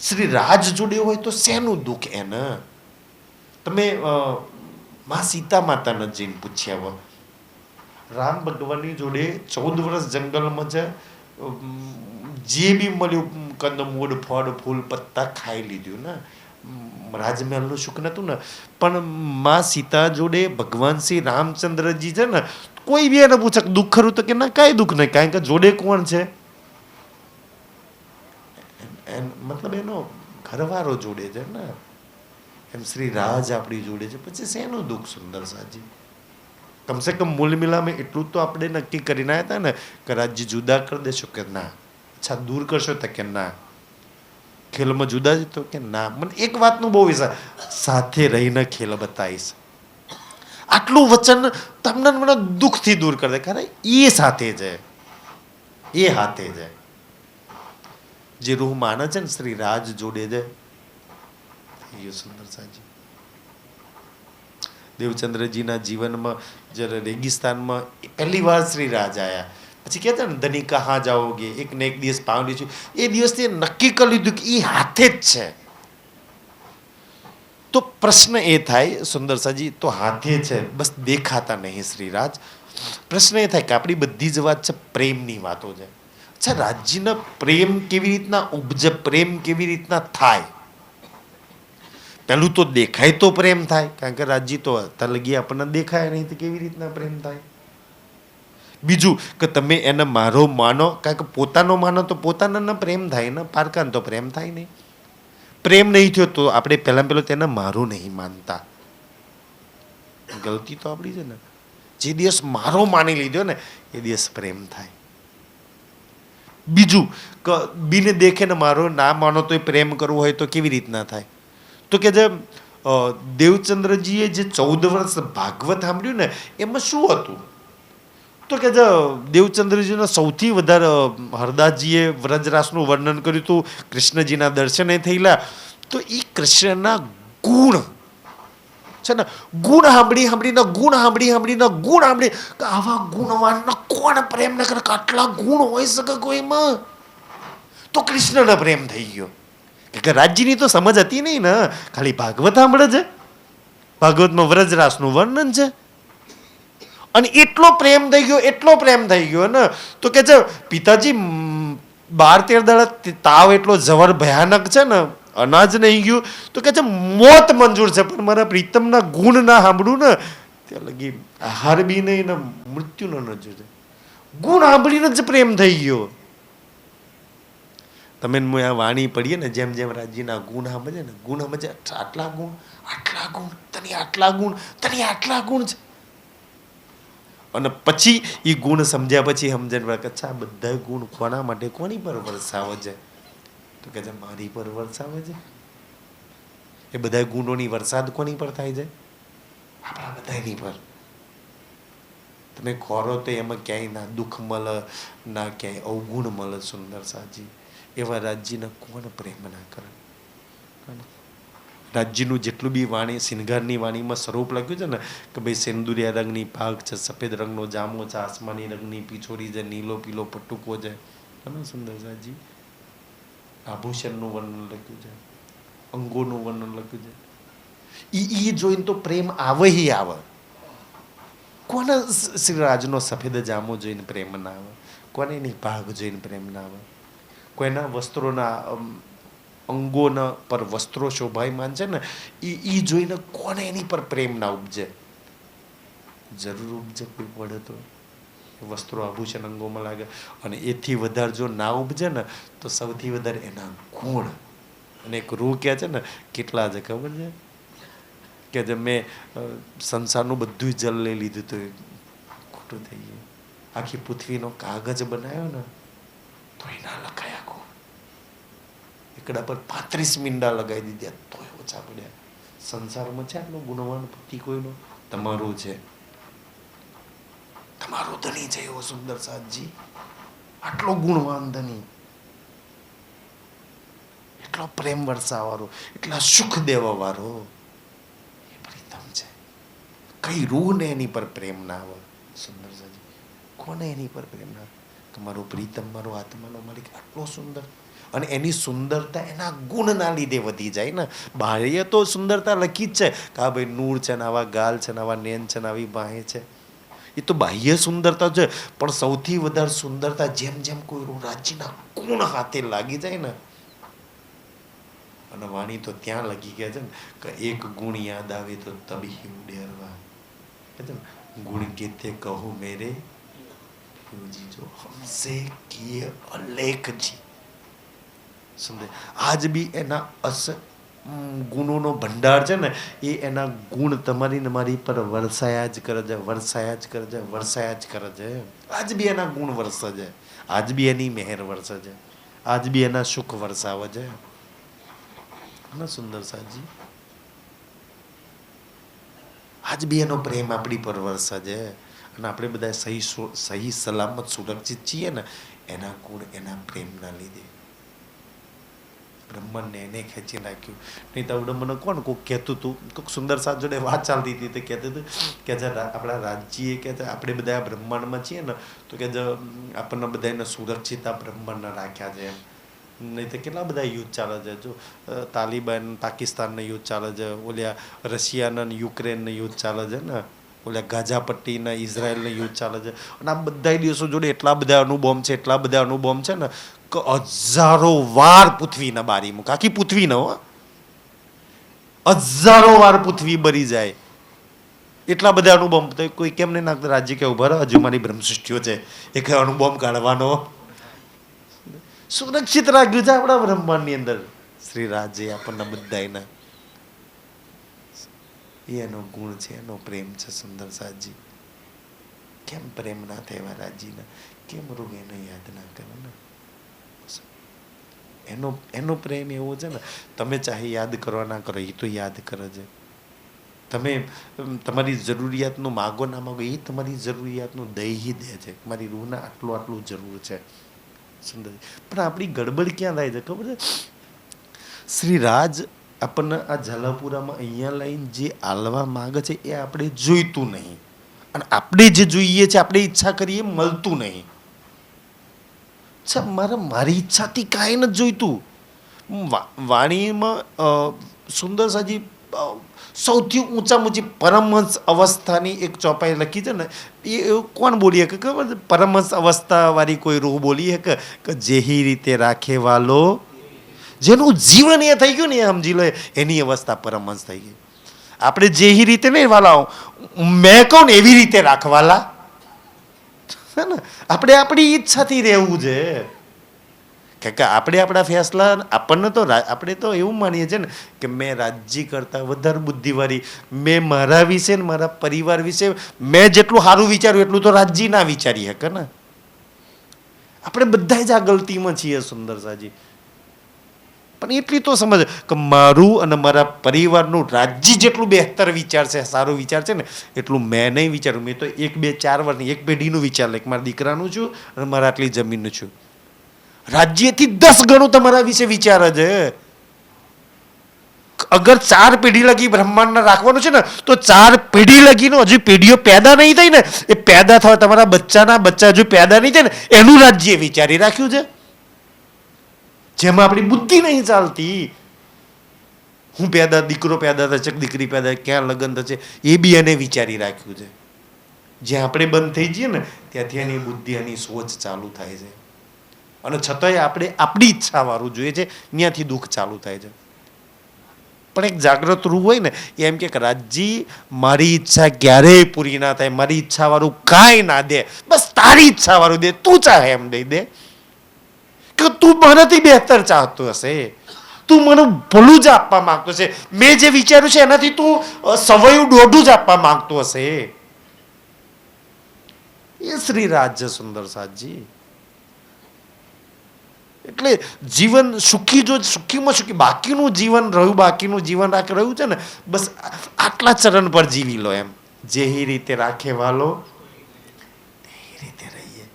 શ્રી રાજ જોડે હોય તો શેનું દુઃખ એને? તમે માં સીતા માતાને જઈને પૂછ્યા હો, રામ ભગવાનની જોડે 14 વર્ષ જંગલમાં છે, જે બી મળ્યું કંદમૂળ ફળ ફૂલ પત્તા ખાઈ લીધું ને, રાજમહેલનું સુખ નતું ને, પણ માં સીતા જોડે ભગવાન શ્રી રામચંદ્રજી છે ને, કોઈ બી એને પૂછે દુઃખ ખરું તો કે ના, કાંઈ દુઃખ નહીં, કારણ કે જોડે કોણ છે, મતલબ એનો ઘરવાળો જોડે છે ને, એમ શ્રી રાજ આપણી જોડે છે, પછી શેનું દુઃખ સુંદર સાજી? કમસે કમ મૂળ મિલામાં એટલું તો આપણે નક્કી કરીને આવ્યા હતા ને કે રાજ્ય જુદા કરી દેશો કે ના, અચ્છા દૂર કરશો તો કે ના, ખેલમાં જુદા જ તો કે ના. મને એક વાતનું બહુ વિચાર, સાથે રહીને ખેલ બતાવીશ, આટલું વચન તમને મને દુઃખથી દૂર કરી દે, કારણ એ સાથે છે, એ હાથે છે, જે રૂહ માને છે ને શ્રી રાજ જોડે છે. એ સુંદર સાજી દેવચંદ્રજીના જીવનમાં જ્યારે રેગિસ્તાનમાં પહેલી વાર શ્રી રાજ આવ્યા, પછી કહેતા ને ધની કહા જાઓગે, એક ને એક દિવસ પામી છું, એ દિવસથી નક્કી કરી લીધું કે એ હાથે જ છે. તો પ્રશ્ન એ થાય સુંદર સાજી, તો હાથે છે, બસ દેખાતા નહીં શ્રી રાજ. પ્રશ્ન એ થાય કે આપણી બધી જ વાત છે પ્રેમની વાતો છે. અચ્છા, રાજ્યના પ્રેમ કેવી રીતના ઉપજે, પ્રેમ કેવી રીતના થાય? પહેલું તો દેખાય તો પ્રેમ થાય, કારણ કે રાજ્ય તો અત્યારે લગી આપણને દેખાય નહીં, તો કેવી રીતના પ્રેમ થાય? બીજું કે તમે એને મારો માનો, કારણ કે પોતાનો માનો તો પોતાના પ્રેમ થાય ને, પારકાને તો પ્રેમ થાય નહીં. પ્રેમ નહીં થયો તો આપણે પહેલો તેને મારું નહીં માનતા, ગલતી તો આપણી છે ને. જે દિવસ મારો માની લીધો ને એ દિવસ પ્રેમ થાય. બીજું કે બીને દેખે ને મારો ના માનો તો એ પ્રેમ કરવો હોય તો કેવી રીતના થાય? તો કે જે દેવચંદ્રજીએ જે 14 વર્ષ ભાગવત સાંભળ્યું ને, એમાં શું હતું? તો કે જે દેવચંદ્રજીનો સૌથી વધારે હરદાસજીએ વ્રજરાસનું વર્ણન કર્યું હતું, કૃષ્ણજીના દર્શન થયેલા, તો એ કૃષ્ણના ગુણ છે ને, ગુણ સાંભળીને ગુણ સાંભળી કે આવા ગુણવાનનો કોણ પ્રેમ ન કરે, આટલા ગુણ હોય શકે કોઈમાં? તો કૃષ્ણનો પ્રેમ થઈ ગયો. કે રાજ્યની તો સમજ હતી નહીં ને, ખાલી ભાગવત સાંભળે છે, ભાગવતમાં વ્રજરાસનું વર્ણન છે, અને એટલો પ્રેમ થઈ ગયો ને. તો કે છે પિતાજી 12-13 દાડા તાવ એટલો જબર ભયાનક છે ને, અનાજ નહીં ગયું, તો કે છે મોત મંજૂર છે, પણ મારા પ્રીતમના ગુણ ના સાંભળું ને ત્યાં લગી આહાર બી નહીં ને મૃત્યુનો નજર છે. ગુણ સાંભળીને જ પ્રેમ થઈ ગયો. તમે આ વાણી પડીએ ને, જેમ જેમ રાજ્યના ગુણ સમજે ને, ગુણ સમજે, આટલા ગુણ તને આટલા ગુણ છે. અને પછી એ ગુણ સમજ્યા પછી સમજે કે અચ્છા બધા ગુણ કોના માટે, કોની પર વરસાવે છે? તો કે છે મારી પર વરસાવે છે. એ બધા ગુણોની વરસાદ કોની પર થાય છે? આપણા બધાની પર. તમે ખોરો તો એમાં ક્યાંય ના દુઃખ મળે, ના ક્યાંય અવગુણ મળે. સુંદર સાજી એવા રાજ્યને કોણ પ્રેમ ના કરે? રાજ્યનું જેટલું બી વાણી, શિંગારની વાણીમાં સ્વરૂપ લખ્યું છે ને કે ભાઈ સેન્દુરિયા રંગની પાઘ છે, સફેદ રંગનો જામો છે, આસમાની રંગની પીછોડી છે, નીલો પીલો પટુકો છે, સુંદર સાજી આભૂષણનું વર્ણન લખ્યું છે, અંગોનું વર્ણન લખ્યું છે. ઈ જોઈને તો પ્રેમ આવે. કોને શ્રી રાજનો સફેદ જામો જોઈને પ્રેમ ના આવે? કોને એની પાઘ જોઈને પ્રેમ ના આવે? કોઈના વસ્ત્રોના અંગોના પર વસ્ત્રો શોભાયમાન છે ને, એ જોઈને કોને એની પર પ્રેમ ના ઉપજે? જરૂર ઉપજે કોઈ પડે તો. વસ્ત્રો આભૂષણ અંગોમાં લાગે, અને એથી વધારે જો ના ઉપજે ને તો સૌથી વધારે એના ગુણ. અને એક રૂ કહે છે ને, કેટલા છે ખબર છે? કે જે મેં સંસારનું બધું જલ લઈ લીધું તો ખોટું થઈ ગયું. આખી પૃથ્વીનો કાગજ બનાવ્યો ને તો એના લખાયા ગુણ. એકડા પર 35 મીંડા લગાવી દીધા તો ઓછા પડ્યા. સંસારમાં છે આટલો ગુણવાન પતિ કોઈનો? તમારો છે, તમારો ધણી છે એવો સુંદર સાજી, આટલો ગુણવાન ધણી, એટલો પ્રેમ વરસાવાળો, એટલા સુખ દેવા વાળો એ પ્રીતમ છે. કઈ રૂહ ને એની પર પ્રેમ ના આવે? સુંદર સાજી કોને એની પર પ્રેમ ના આવે? કે મારો પ્રીતમ, મારો આત્માનો માલિક આટલો સુંદર. અને એની સુંદરતા એના ગુણના લીધે વધી જાય ને. બાહ્ય તો સુંદરતા લખી જ છે કે હા ભાઈ નૂર છે ને આવા ગાલ છે ને આવા નેન છે ને આવી બાહે છે, એ તો બાહ્ય સુંદરતા છે. પણ સૌથી વધારે સુંદરતા જેમ જેમ કોઈ રાજ્યના ગુણ હાથે લાગી જાય ને, અને વાણી તો ત્યાં લગી ગયા છે ને કે એક ગુણ યાદ આવે તો તબી ઉડેરવા છે ને, ગુણ કેતે કહું મેરે જી જો હમસે કિએ અલેખ જી. સમજે આજ બી એના ગુણોનો ભંડાર છે ને, એ એના ગુણ તમારી ને મારી પર વરસાયા જ કરે છે, વરસાયા જ કરે છે, વરસાયા જ કરે છે. આજ બી એના ગુણ વરસે છે, આજ બી એની મહેર વરસે છે, આજ બી એના સુખ વરસાવે છે. ના સુંદર સાજી, આજ બી એનો પ્રેમ આપણી પર વરસે છે. અને આપણે બધા સહી સલામત સુરક્ષિત છીએ ને એના ગુણ એના પ્રેમના લીધે. બ્રહ્માંડને એને ખેંચી નાખ્યું. નહીં તો આવડે મને કોણ કોઈક કહેતું હતું, કોઈક સુંદર સાથ જોડે વાત ચાલતી હતી તો કહેતું હતું કે આપણા રાજ્યએ કે આપણે બધા બ્રહ્માંડમાં છીએ ને તો કે આપણને બધાને સુરક્ષિત આ બ્રહ્માંડના રાખ્યા છે એમ. નહીં તો કેટલા બધા યુદ્ધ ચાલે છે. જો તાલિબાન પાકિસ્તાનને યુદ્ધ ચાલે છે, ઓલ્યા રશિયાના યુક્રેનને યુદ્ધ ચાલે છે ને, ઓલ્યા ગાઝા પટ્ટીના ઇઝરાયલને યુદ્ધ ચાલે છે. અને આ બધા દેશો જોડે એટલા બધા અણુબોમ્બ છે, એટલા બધા અણુબોમ્બ છે ને કે હજારો વાર પૃથ્વીના બારી મૂક, આખી પૃથ્વી ન હો, હજારો વાર પૃથ્વી બરી જાય એટલા બધા અણુબોમ્બ. તો કોઈ કેમ નહીં નાખતા રાજ્ય કે ઉભા રહો, હજુ મારી બ્રહ્મસૃષ્ટિઓ છે, એક અણુબોમ્બ કાઢવાનો સુરક્ષિત રાખ્યું છે આપણા બ્રહ્માંડની અંદર. શ્રી રાજે આપણને બધાયના એનો ગુણ છે, એનો પ્રેમ છે. સુંદર સાજી કેમ પ્રેમ ના થયા રાજીના, કેમ રૂગ એને યાદ ના કરે ને. એનો પ્રેમ એવો છે ને, તમે ચાહે યાદ કરવા ના કરો એ તો યાદ કરે છે. તમે તમારી જરૂરિયાતનું માગો ના માગો એ તમારી જરૂરિયાતનું દઈ દે છે. મારી રૂહના આટલું આટલું જરૂર છે. સુંદર. પણ આપણી ગડબડ ક્યાં થાય છે ખબર છે? શ્રી રાજ આપણને આ ઝાલાપુરામાં અહીંયા લઈને જે આલવા માંગે છે એ આપણે જોઈતું નહીં, અને આપણે જે જોઈએ છે આપણે ઈચ્છા કરીએ મળતું નહીં. મારી ઈચ્છાથી કાંઈ નથી જોઈતું. વાણીમાં સુંદર સાજી સૌથી ઊંચામાં ઊંચી પરમહંસ અવસ્થાની એક ચોપાઈ લખી છે ને, એ કોણ બોલી શકે ખબર? પરમહંસ અવસ્થા વાળી કોઈ રૂહ બોલી શકે કે જેહી રીતે રાખે વાલો, જેનું જીવન એ થઈ ગયું ને એ સમજી લો એની અવસ્થા પરમહંસ થઈ ગઈ. આપણે જેહી રીતે નહીં વાલા, મેં કહું ને એવી રીતે રાખવાલા હે ને. આપણે આપણી ઈચ્છાથી રહેવું છે કે આપણે આપણા ફેસલા આપણને તો આપણે તો એવું માનીએ છીએ ને કે મેં રાજ્ય કરતાં વધારે બુદ્ધિવાળી, મેં મારા વિશે ને મારા પરિવાર વિશે મેં જેટલું સારું વિચાર્યું એટલું તો રાજ્ય ના વિચારી શકે ને. આપણે બધા જ આ ગલતીમાં છીએ સુંદર સાજી. પણ એટલી તો સમજ કે મારું અને મારા પરિવારનું રાજ્ય જેટલું બહેતર વિચાર છે, સારું વિચાર છે ને એટલું મેં નહીં વિચાર્યું. મેં તો 1 2 4 વર્ષની એક પેઢીનું વિચાર લે કે મારા દીકરાનું છું અને મારા આટલી જમીનનું છું. રાજ્યથી 10 ગણું તમારા વિશે વિચારે છે. અગર 4 પેઢી લગી બ્રહ્માંડ રાખવાનું છે ને તો 4 પેઢી લગીનો હજુ પેઢીઓ પેદા નહીં થઈ ને, એ પેદા થવા તમારા બચ્ચાના બચ્ચા હજુ પેદા નહીં થાય ને એનું રાજ્ય વિચારી રાખ્યું છે, જેમાં આપણી બુદ્ધિ નહીં ચાલતી. હું પેદા દીકરો પેદા થશે, દીકરી પેદા, ક્યાં લગ્ન થશે એ બી એને વિચારી રાખ્યું છે. જ્યાં આપણે બંધ થઈ જઈએ ને ત્યાંથી એની બુદ્ધિ એની સોચ ચાલુ થાય છે. અને છતાંય આપણે આપણી ઈચ્છા વાળું જોઈએ છે, ત્યાંથી દુઃખ ચાલુ થાય છે. પણ એક જાગ્રત રૂહ હોય ને એમ કે રાજજી મારી ઈચ્છા ક્યારેય પૂરી ના થાય, મારી ઈચ્છા વાળું કાંઈ ના દે, બસ તારી ઈચ્છા વાળું દે, તું ચાહે એમ દઈ દે. કે તું મારાથી બહેતર ચાહતો હશે, તું મને ભલું જ આપવા માંગતો હશે, મેં જે વિચાર્યું છે એનાથી તું સવયું દોઢું જ આપવા માંગતો હશે. એ શ્રી રાજ્ય સુંદર સાજી. એટલે જીવન સુખી, જો સુખીમાં સુખી બાકીનું જીવન રહ્યું, બાકીનું જીવન રહ્યું છે ને બસ આટલા ચરણ પર જીવી લો એમ. જેહી રીતે રાખે વાલો એ રીતે રહીએ.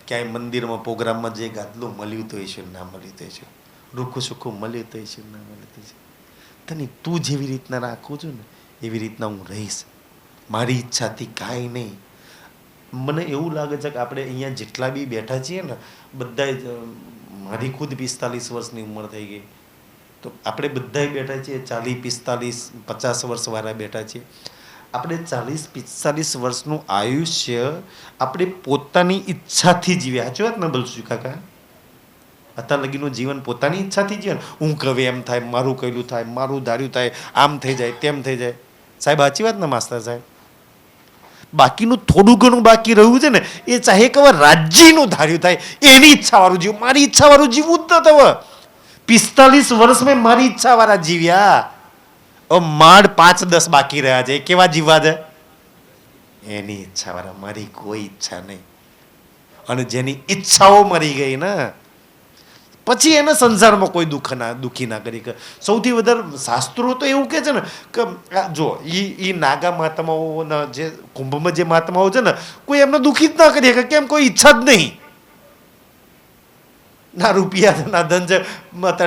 ક્યાંય મંદિરમાં પ્રોગ્રામમાં જે ગાદલું મળ્યું તો છે, ના મળ્યું તો છે, રૂખું સુખું મળ્યું તો છે, ના મળ્યું તો છે, તને તું જેવી રીતના રાખું છું ને એવી રીતના હું રહીશ. મારી ઈચ્છાથી કાંઈ નહીં. મને એવું લાગે છે કે આપણે અહીંયા જેટલા બી બેઠા છીએ ને બધા જ મારી ખુદ 45 વર્ષની ઉંમર થઈ ગઈ, તો આપણે બધા બેઠા છીએ 40, 45, 50 વર્ષવાળા બેઠા છીએ. આપણે 40-45 વર્ષનું આયુષ્ય આપણે પોતાની ઈચ્છાથી જીવ્યા. સાચી વાત ને બલસુ કાકા? અત્યાર લગીનું જીવન પોતાની ઈચ્છાથી જીવે. હું કવે એમ થાય, મારું કહેલું થાય, મારું ધાર્યું થાય, આમ થઈ જાય, તેમ થઈ જાય. સાહેબ સાચી વાત ને માસ્તર સાહેબ? બાકીનું થોડું ઘણું બાકી રહ્યું છે ને, એ ચાહે કે રાજ્યનું ધાર્યું થાય, એની ઈચ્છાવાળું જીવ. મારી ઈચ્છાવાળું જીવવું જ ન થયું. 45 વર્ષ મેં મારી ઈચ્છાવાળા જીવ્યા. માડ 5-10 બાકી રહ્યા છે. કેવા જીવવા છે? એની ઈચ્છાવાળા. મારી કોઈ ઈચ્છા નહીં. અને જેની ઈચ્છાઓ મરી ગઈ ને, પછી એને સંસારમાં કોઈ દુઃખી ના કરી. સૌથી વધારે શાસ્ત્રો તો એવું કહે છે ને કે જો એ નાગા મહાત્માઓના જે કુંભમાં જે મહાત્માઓ છે ને, કોઈ એમને દુઃખી જ ના કરી શકે. કેમ? કોઈ ઈચ્છા જ નહીં. ના રૂપિયા છે, ના ધન છે.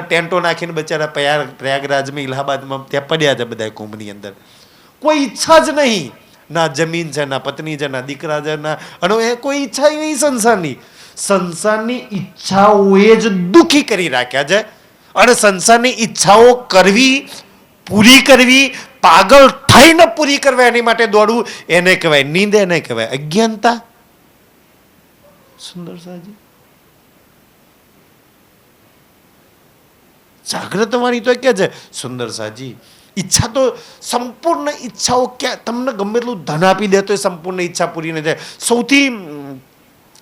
ટેન્ટો નાખીને બચારા પ્રયાગરાજમાં, ઇલાહાબાદમાં ત્યાં પડ્યા છે બધા કુંભની અંદર. કોઈ ઈચ્છા જ નહીં. ના જમીન છે, ના પત્ની છે, ના દીકરા છે, ના અને કોઈ ઈચ્છા એવી સંસારની. સંસારની ઈચ્છાઓએ જ દુઃખી કરી રાખ્યા છે. અને સંસારની ઈચ્છાઓ કરવી, પૂરી કરવી, પાગલ થઈને પૂરી કરવા એની માટે દોડવું, એને કહેવાય નીંદ, એને કહેવાય અજ્ઞાનતા. સુંદર સાજી જાગ્રત વાણી તો કે છે સુંદર સાજી, ઈચ્છા તો સંપૂર્ણ ઈચ્છાઓ ક્યાં તમને ગમે એટલું ધન આપી દે તો એ સંપૂર્ણ ઈચ્છા પૂરી ન થાય. સૌથી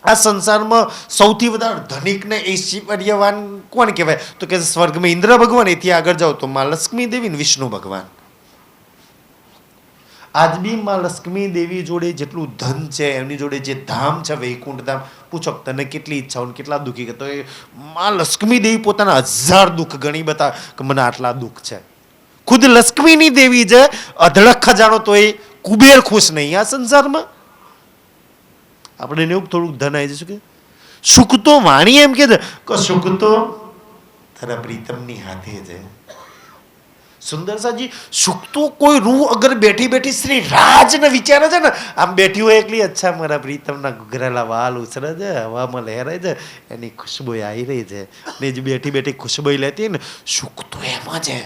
આ સંસારમાં સૌથી વધારે ધનિક ને ઐશ્વર્યવાન કોણ કહેવાય? તો કે સ્વર્ગમાં ઇન્દ્ર ભગવાન. એથી આગળ જાઓ તો માં લક્ષ્મી દેવી ને વિષ્ણુ ભગવાન. આજ બી માં લક્ષ્મી દેવી જોડે જેટલું ધન છે, એમની જોડે જે ધામ છે વૈકુંઠ ધામ, પૂછો તને કેટલી ઈચ્છાઓ કેટલા દુઃખી. તો એ માં લક્ષ્મી દેવી પોતાના 1000 દુઃખ ગણી બતાવે કે મને આટલા દુઃખ છે. ખુદ લક્ષ્મીની દેવી છે અધળક ખજાનો, તો એ કુબેર ખુશ નહીં આ સંસારમાં. આપણે એવું થોડુંક ધન આવી જશું કે સુખ તો વાણી એમ કે છે કે સુખ તો તારા પ્રીતમની હાથે છે. સુંદર સાજી, સુખ તો કોઈ રૂહ અગર બેઠી બેઠી શ્રી રાજ ને વિચારે છે ને, આમ બેઠી હોય એકલી, અચ્છા મારા પ્રીતમના ઘૂઘરેલા વાલ ઉછરે છે, હવામાં લહેરાય છે, એની ખુશ્બુ આવી રહી છે, ને જ બેઠી બેઠી ખુશ્બુ લેતી ને, સુખ તો એમાં છે.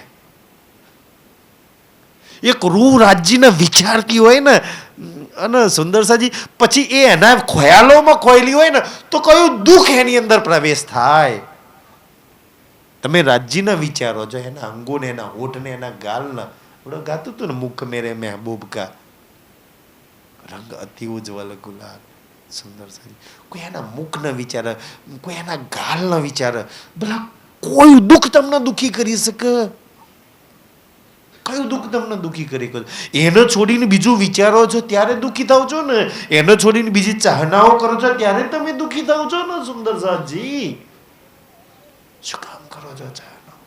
એક રૂહ રાજ્યને વિચારતી હોય ને, અને સુંદર સાજી પછી એ એના ખ્યાલોમાં ખોયેલી હોય ને, તો કયું દુઃખ એની અંદર પ્રવેશ થાય. તમે રાજ્યના વિચારો છો, એના અંગોને, એના હોઠને, એના ગાલના. આપણે ગાતું હતું ને, મુખ મેરે મહેબૂબ કા રંગ અતિ ઉજ્જવલ ગુલાલ. સુંદર સાજી કોઈ એના મુખના વિચારે, કોઈ એના ગાલના વિચારે. ભલા કોઈ દુઃખ તમને દુઃખી કરી શકે? કયું દુઃખ તમને દુઃખી કરી? એને છોડીને બીજું વિચારો છો ત્યારે દુઃખી થાવ છો ને, એને છોડીને બીજી ચાહનાઓ કરો છો ત્યારે તમે દુઃખી થાવ છો ને. સુંદર સાજી શું કામ કરો છો ચાહના?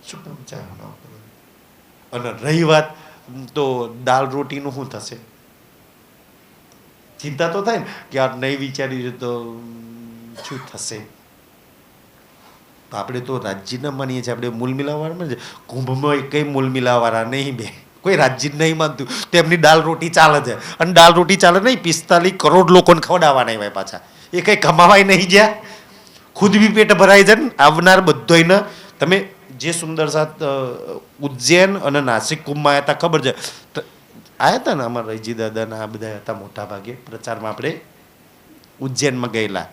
શું કામ ચાહના કરો? અને રહી વાત તો દાળ રોટીનું શું થશે? ચિંતા તો થાય ને કે આ નહીં વિચાર્યું તો શું થશે. આપણે તો રાજ્યના માનીએ છીએ. આપણે મૂલ મિલાવવાળા છે. કુંભમાં કઈ મૂલ મિલાવવાળા નહીં બે, કોઈ રાજ્ય નહીં માનતું. તેમની દાળ રોટી ચાલે છે. અને દાળ રોટી ચાલે નહીં, 45 કરોડ લોકોને ખવડાવવાના હોય પાછા. એ કઈ કમાવાય નહીં જ્યાં ખુદ બી પેટ ભરાઈ જાય ને આવનાર બધોયને. તમે જે સુંદર સાથ ઉજ્જૈન અને નાસિક કુંભમાં આવ્યા હતા ખબર છે? આવ્યા હતા ને અમારા રૈજી દાદા આ બધા હતા મોટા ભાગે પ્રચારમાં. આપણે ઉજ્જૈનમાં ગયેલા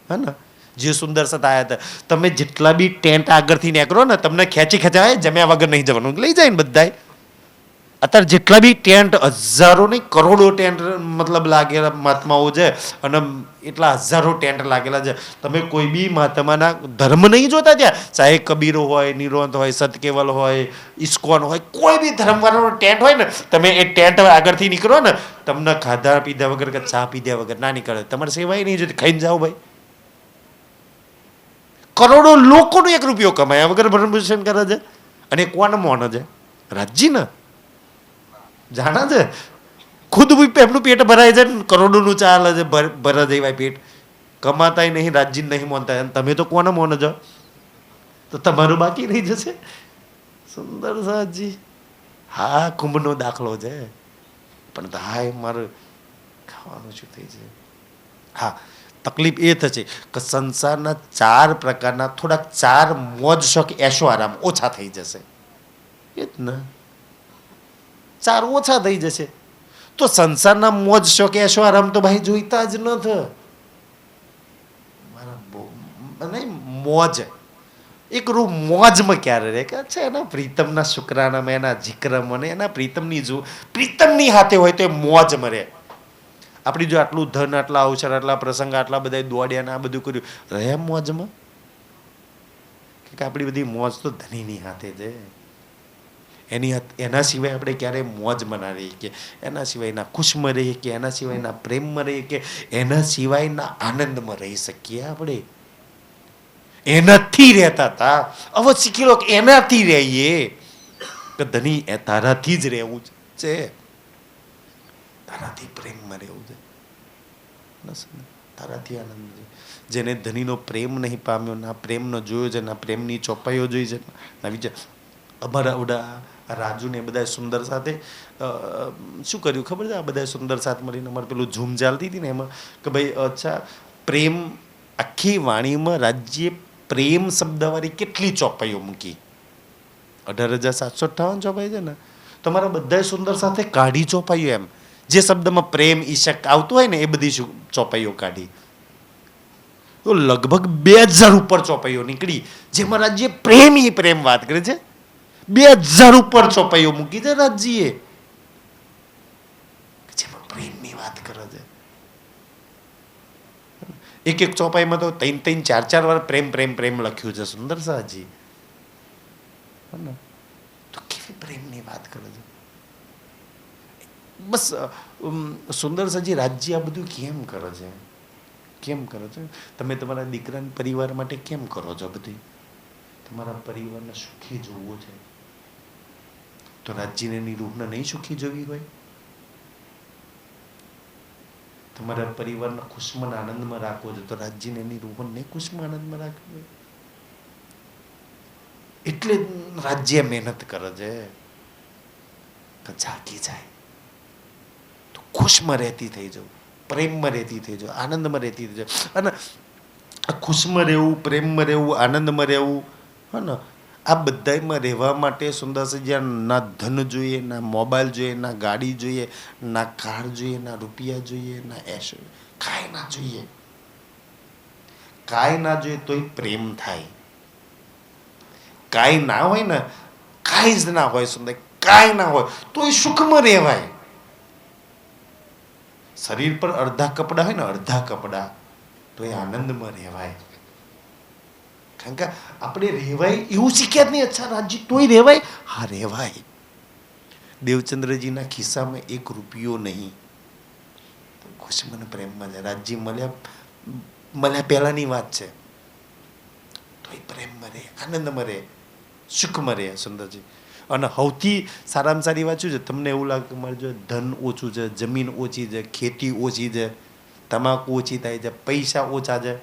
હા ને, જે સુંદર સાથ આવ્યા હતા. તમે જેટલા બી ટેન્ટ આગળથી નીકળો ને, તમને ખેંચી ખેંચાય, જમ્યા વગર નહીં જવાનું, લઈ જાય ને બધાય. અત્યારે જેટલા બી ટેન્ટ, હજારો નહીં કરોડો ટેન્ટ મતલબ લાગેલા મહાત્માઓ છે, અને એટલા હજારો ટેન્ટ લાગેલા છે. તમે કોઈ બી મહાત્માના ધર્મ નહીં જોતા ત્યાં, ચાહે કબીરો હોય, નિરોંત હોય, સતકેવલ હોય, ઇસ્કોન હોય, કોઈ બી ધર્મવાળાનો ટેન્ટ હોય ને, તમે એ ટેન્ટ આગળથી નીકળો ને, તમને ખાધા પીધા વગર કે ચા પીધા વગર ના નીકળે. તમારે સેવાય નહીં જોતી, ખાઈને જાઓ ભાઈ. કરોડો લોકોનો 1 રૂપિયો કમાયા વગર ભરણભૂષણ કરે છે. અને કોણ મોન છે? રાજ્યને જાણા છે. ખુદ એમનું પેટ ભરાય છે ને, કરોડોનું ચાલે છે, ભરા દેવાય પેટ. કમાતાય નહીં, રાજ્ય નહીં મોનતા. તમે તો કોને મોન છો? તો તમારું બાકી રહી જશે. સુંદર સાજી હા, કુંભનો દાખલો છે. પણ હાય મારે ખાવાનું શું થઈ છે? હા, તકલીફ એ થશે કે સંસારના 4 પ્રકારના થોડાક 4 મોજ શોખ એશો આરામ ઓછા થઈ જશે. એ જ ને, 4 ઓછા થઈ જશે. તો સંસારના મોજ શોખ એશો આરામ તો ભાઈ જોઈતા જ નથી. નહીં મોજ એક રૂ મોજમાં ક્યારે રહે કે છે એના પ્રીતમના શુક્રાનામાં એના જિક્રમાં ને એના પ્રીતમની જો પ્રીતમની હાથે હોય તો એ મોજમાં રહે. આપણી જો આટલું ધન, આટલા અવસર, આટલા પ્રસંગ, આટલા બધા દોડ્યા ને આ બધું કર્યું, રહે મોજમાં? કે આપણી બધી મોજ તો ધનીની હાથે છે. એના સિવાય આપણે ક્યારેય મોજ મના રહીએ કે એના સિવાયના ખુશમાં રહીએ કે એના સિવાયના પ્રેમમાં રહીએ કે એના સિવાયના આનંદમાં રહી શકીએ આપણે? એનાથી રહેતા હતા, હવે શીખી લો કે એનાથી રહીએ કે ધની એ તારાથી જ રહેવું છે, તારાથી પ્રેમમાં રહેવું છે, તારાથી આનંદ છે. જેને ધનીનો પ્રેમ નહીં પામ્યો, ના પ્રેમનો જોયો છે, ના પ્રેમની ચોપાઈઓ જોઈ છે, ના વિચાર. અમારા ઓડા રાજુને બધા સુંદર સાથે શું કર્યું ખબર છે? આ બધા સુંદર સાથ મળીને અમારે પેલું ઝૂમ ચાલતી હતી ને એમાં કે ભાઈ અચ્છા પ્રેમ આખી વાણીમાં રાજ્ય પ્રેમ શબ્દવાળી કેટલી ચોપાઈઓ મૂકી? 18,758 ચોપાઈ છે ને. તમારા બધા સુંદર સાથે કાઢી ચોપાઈઓ, એમ જે શબ્દમાં પ્રેમ ઈશક આવતું હોય ને એ બધી ચોપાઈઓ કાઢી. તો લગભગ 2000 ઉપર ચોપાઈઓ નીકળી જેમાં રાજ્ય પ્રેમ ઈ પ્રેમ વાત કરે છે. 2000 ઉપર ચોપાઈઓ મૂકી છે રાજ્યએ જેમાં પ્રેમની વાત કરે છે. એક એક ચોપાઈમાં તો 3-3, 4-4 વાર પ્રેમ પ્રેમ પ્રેમ લખ્યું છે સુંદર સાજી. તો કેવી પ્રેમની વાત કરે છે. બસ સુંદર સાજી રાજ્ય આ બધું કેમ કરે છે? કેમ કરો છો તમે? તમારા દીકરાના પરિવાર માટે કેમ કરો છો? બધું તમારા પરિવારને સુખી જોવો છે તો રાજ્યને એની રૂહને નહીં સુખી જોવી હોય? તમારા પરિવારને ખુશમાં આનંદમાં રાખવો છે તો રાજ્યને એની રૂહને ખુશમાં આનંદમાં રાખવી હોય? એટલે રાજ્ય મહેનત કરે છે કે જાગી જાય તો ખુશમાં રહેતી થઈ જવું, પ્રેમમાં રહેતી થઈ જાય, આનંદમાં રહેતી થઈ જાય. અને ખુશમાં રહેવું, પ્રેમમાં રહેવું, આનંદમાં રહેવું, હા ને, આ બધામાં રહેવા માટે સુંદર છે જ્યાં ના ધન જોઈએ, ના મોબાઈલ જોઈએ, ના ગાડી જોઈએ, ના કાર જોઈએ, ના રૂપિયા જોઈએ, ના એશ, કાંઈ ના જોઈએ. કાંઈ ના જોઈએ તોય પ્રેમ થાય. કાંઈ ના હોય ને, કાંઈ જ ના હોય સુંદર, કાંઈ ના હોય તોય સુખમાં રહેવાય. શરીર પર અડધા કપડાં હોય ને, અડધા કપડાં, તો એ આનંદમાં રહેવાય. કારણ કે આપણે રહેવાય એવું શીખ્યા જ નહીં. અચ્છા રાજ્ય તોય રહેવાય? હા રહેવાય. દેવચંદ્રજીના ખિસ્સામાં 1 રૂપિયો નહીં, ખુશમાં પ્રેમમાં જાય. રાજ્ય મળ્યા પહેલાની વાત છે તોય પ્રેમમાં રહે, આનંદમાં રહે, સુખમાં રહે સુંદરજી. અને સૌથી સારામાં સારી વાત શું છે? તમને એવું લાગે કે મારે જો ધન ઓછું છે, જમીન ઓછી છે, ખેતી ઓછી છે, તમાકુ ઓછી થાય છે, પૈસા ઓછા છે,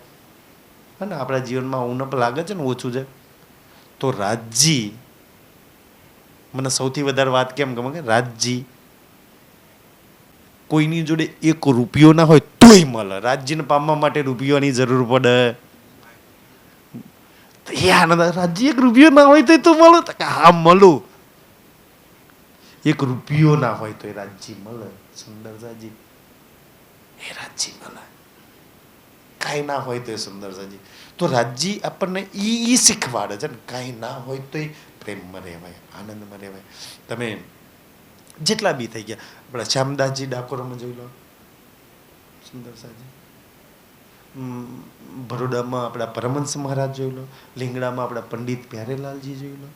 અને આપણા જીવનમાં ઉણપ લાગે છે ને, ઓછું છે, તો રાજજી મને સૌથી વધારે વાત કેમ ગમે કે રાજજી કોઈની જોડે 1 રૂપિયો ના હોય તોય મળે. રાજ્યને પામવા માટે રૂપિયોની જરૂર પડે. એ આનંદ. રાજ્ય 1 રૂપિયો ના હોય તો મળે. હા મળું. 1 રૂપિયો ના હોય તો એ રાજ્ય મળે. સુંદર સાજી એ રાજ્ય મળે. કાંઈ ના હોય તો એ સુંદર સાજી. તો રાજ્ય આપણને ઈ શીખવાડે છે ને, કાંઈ ના હોય તો એ પ્રેમમાં રહેવાય, આનંદમાં રહેવાય. તમે જેટલા બી થઈ ગયા, આપણા શ્યામદાસજી ડાકોરમાં જોઈ લો સુંદર સાજી, બરોડામાં આપણા પરમહંસ મહારાજ જોઈ લો, લીંગડામાં આપણા પંડિત પ્યારેલાલજી જોઈ લો.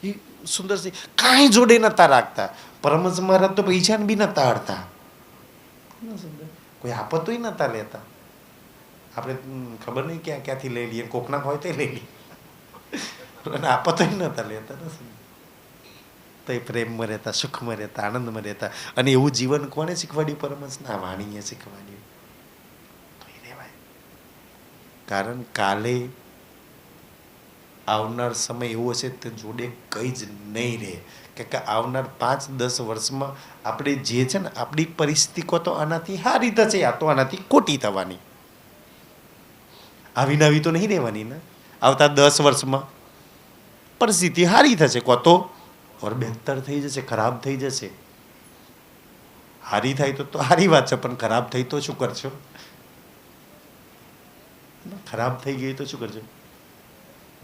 એ સુંદર છે, કાંઈ જોડે નતા રાખતા. પરમહંસ મહારાજ તો પૈસા બી નતા હડતા, કોઈ આપતોય નતા લેતા. આપણે ખબર નહીં ક્યાંથી લઈ લઈએ, કોકના હોય તો લઈ લઈએ, અને આપતોય નતા લેતા. તો એ પ્રેમમાં રહેતા, સુખમાં રહેતા, આનંદમાં રહેતા. અને એવું જીવન કોને શીખવાડ્યું? પરમહંસના વાણીએ શીખવાડ્યું. તો એ રહેવાય. કારણ કાલે આવનાર સમય એવો હશે તે જોડે કંઈ જ નહીં રહે. કે આવનાર 5-10 વર્ષમાં આપણે જે છે ને આપણી પરિસ્થિતિ કો તો આનાથી સારી થશે, યા તો આનાથી ખોટી થવાની. આવી નવી તો નહીં રહેવાની ને. આવતા 10 વર્ષમાં પરિસ્થિતિ સારી થશે, કો તો ઓર બહેતર થઈ જશે, ખરાબ થઈ જશે. હારી થાય તો સારી વાત છે, પણ ખરાબ થઈ તો શું કરશો? ખરાબ થઈ ગઈ તો શું કરશો?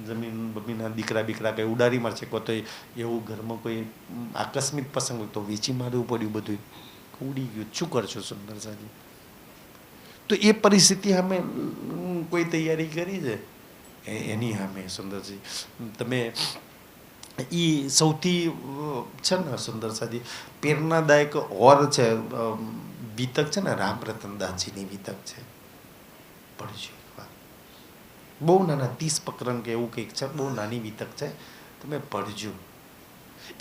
જમીન બમીના દીકરા બીકરા કંઈ ઉડાડી મારશે, કો તો એવું ઘરમાં કોઈ આકસ્મિક પ્રસંગ હોય તો વેચી મારવું પડ્યું, બધું ઉડી ગયું, શું કરશો સુંદર સાજી? તો એ પરિસ્થિતિ સામે કોઈ તૈયારી કરી છે એની સામે સુંદરજી તમે એ સૌથી છે ને સુંદર સાજી પ્રેરણાદાયક ઓર છે વિતક છે ને રામ રતનદાસજીની વિતક છે, પડજો બહુ નાના 30 પ્રકરણ કે એવું કંઈક છે, બહુ નાની વિતક છે, તમે પડજો.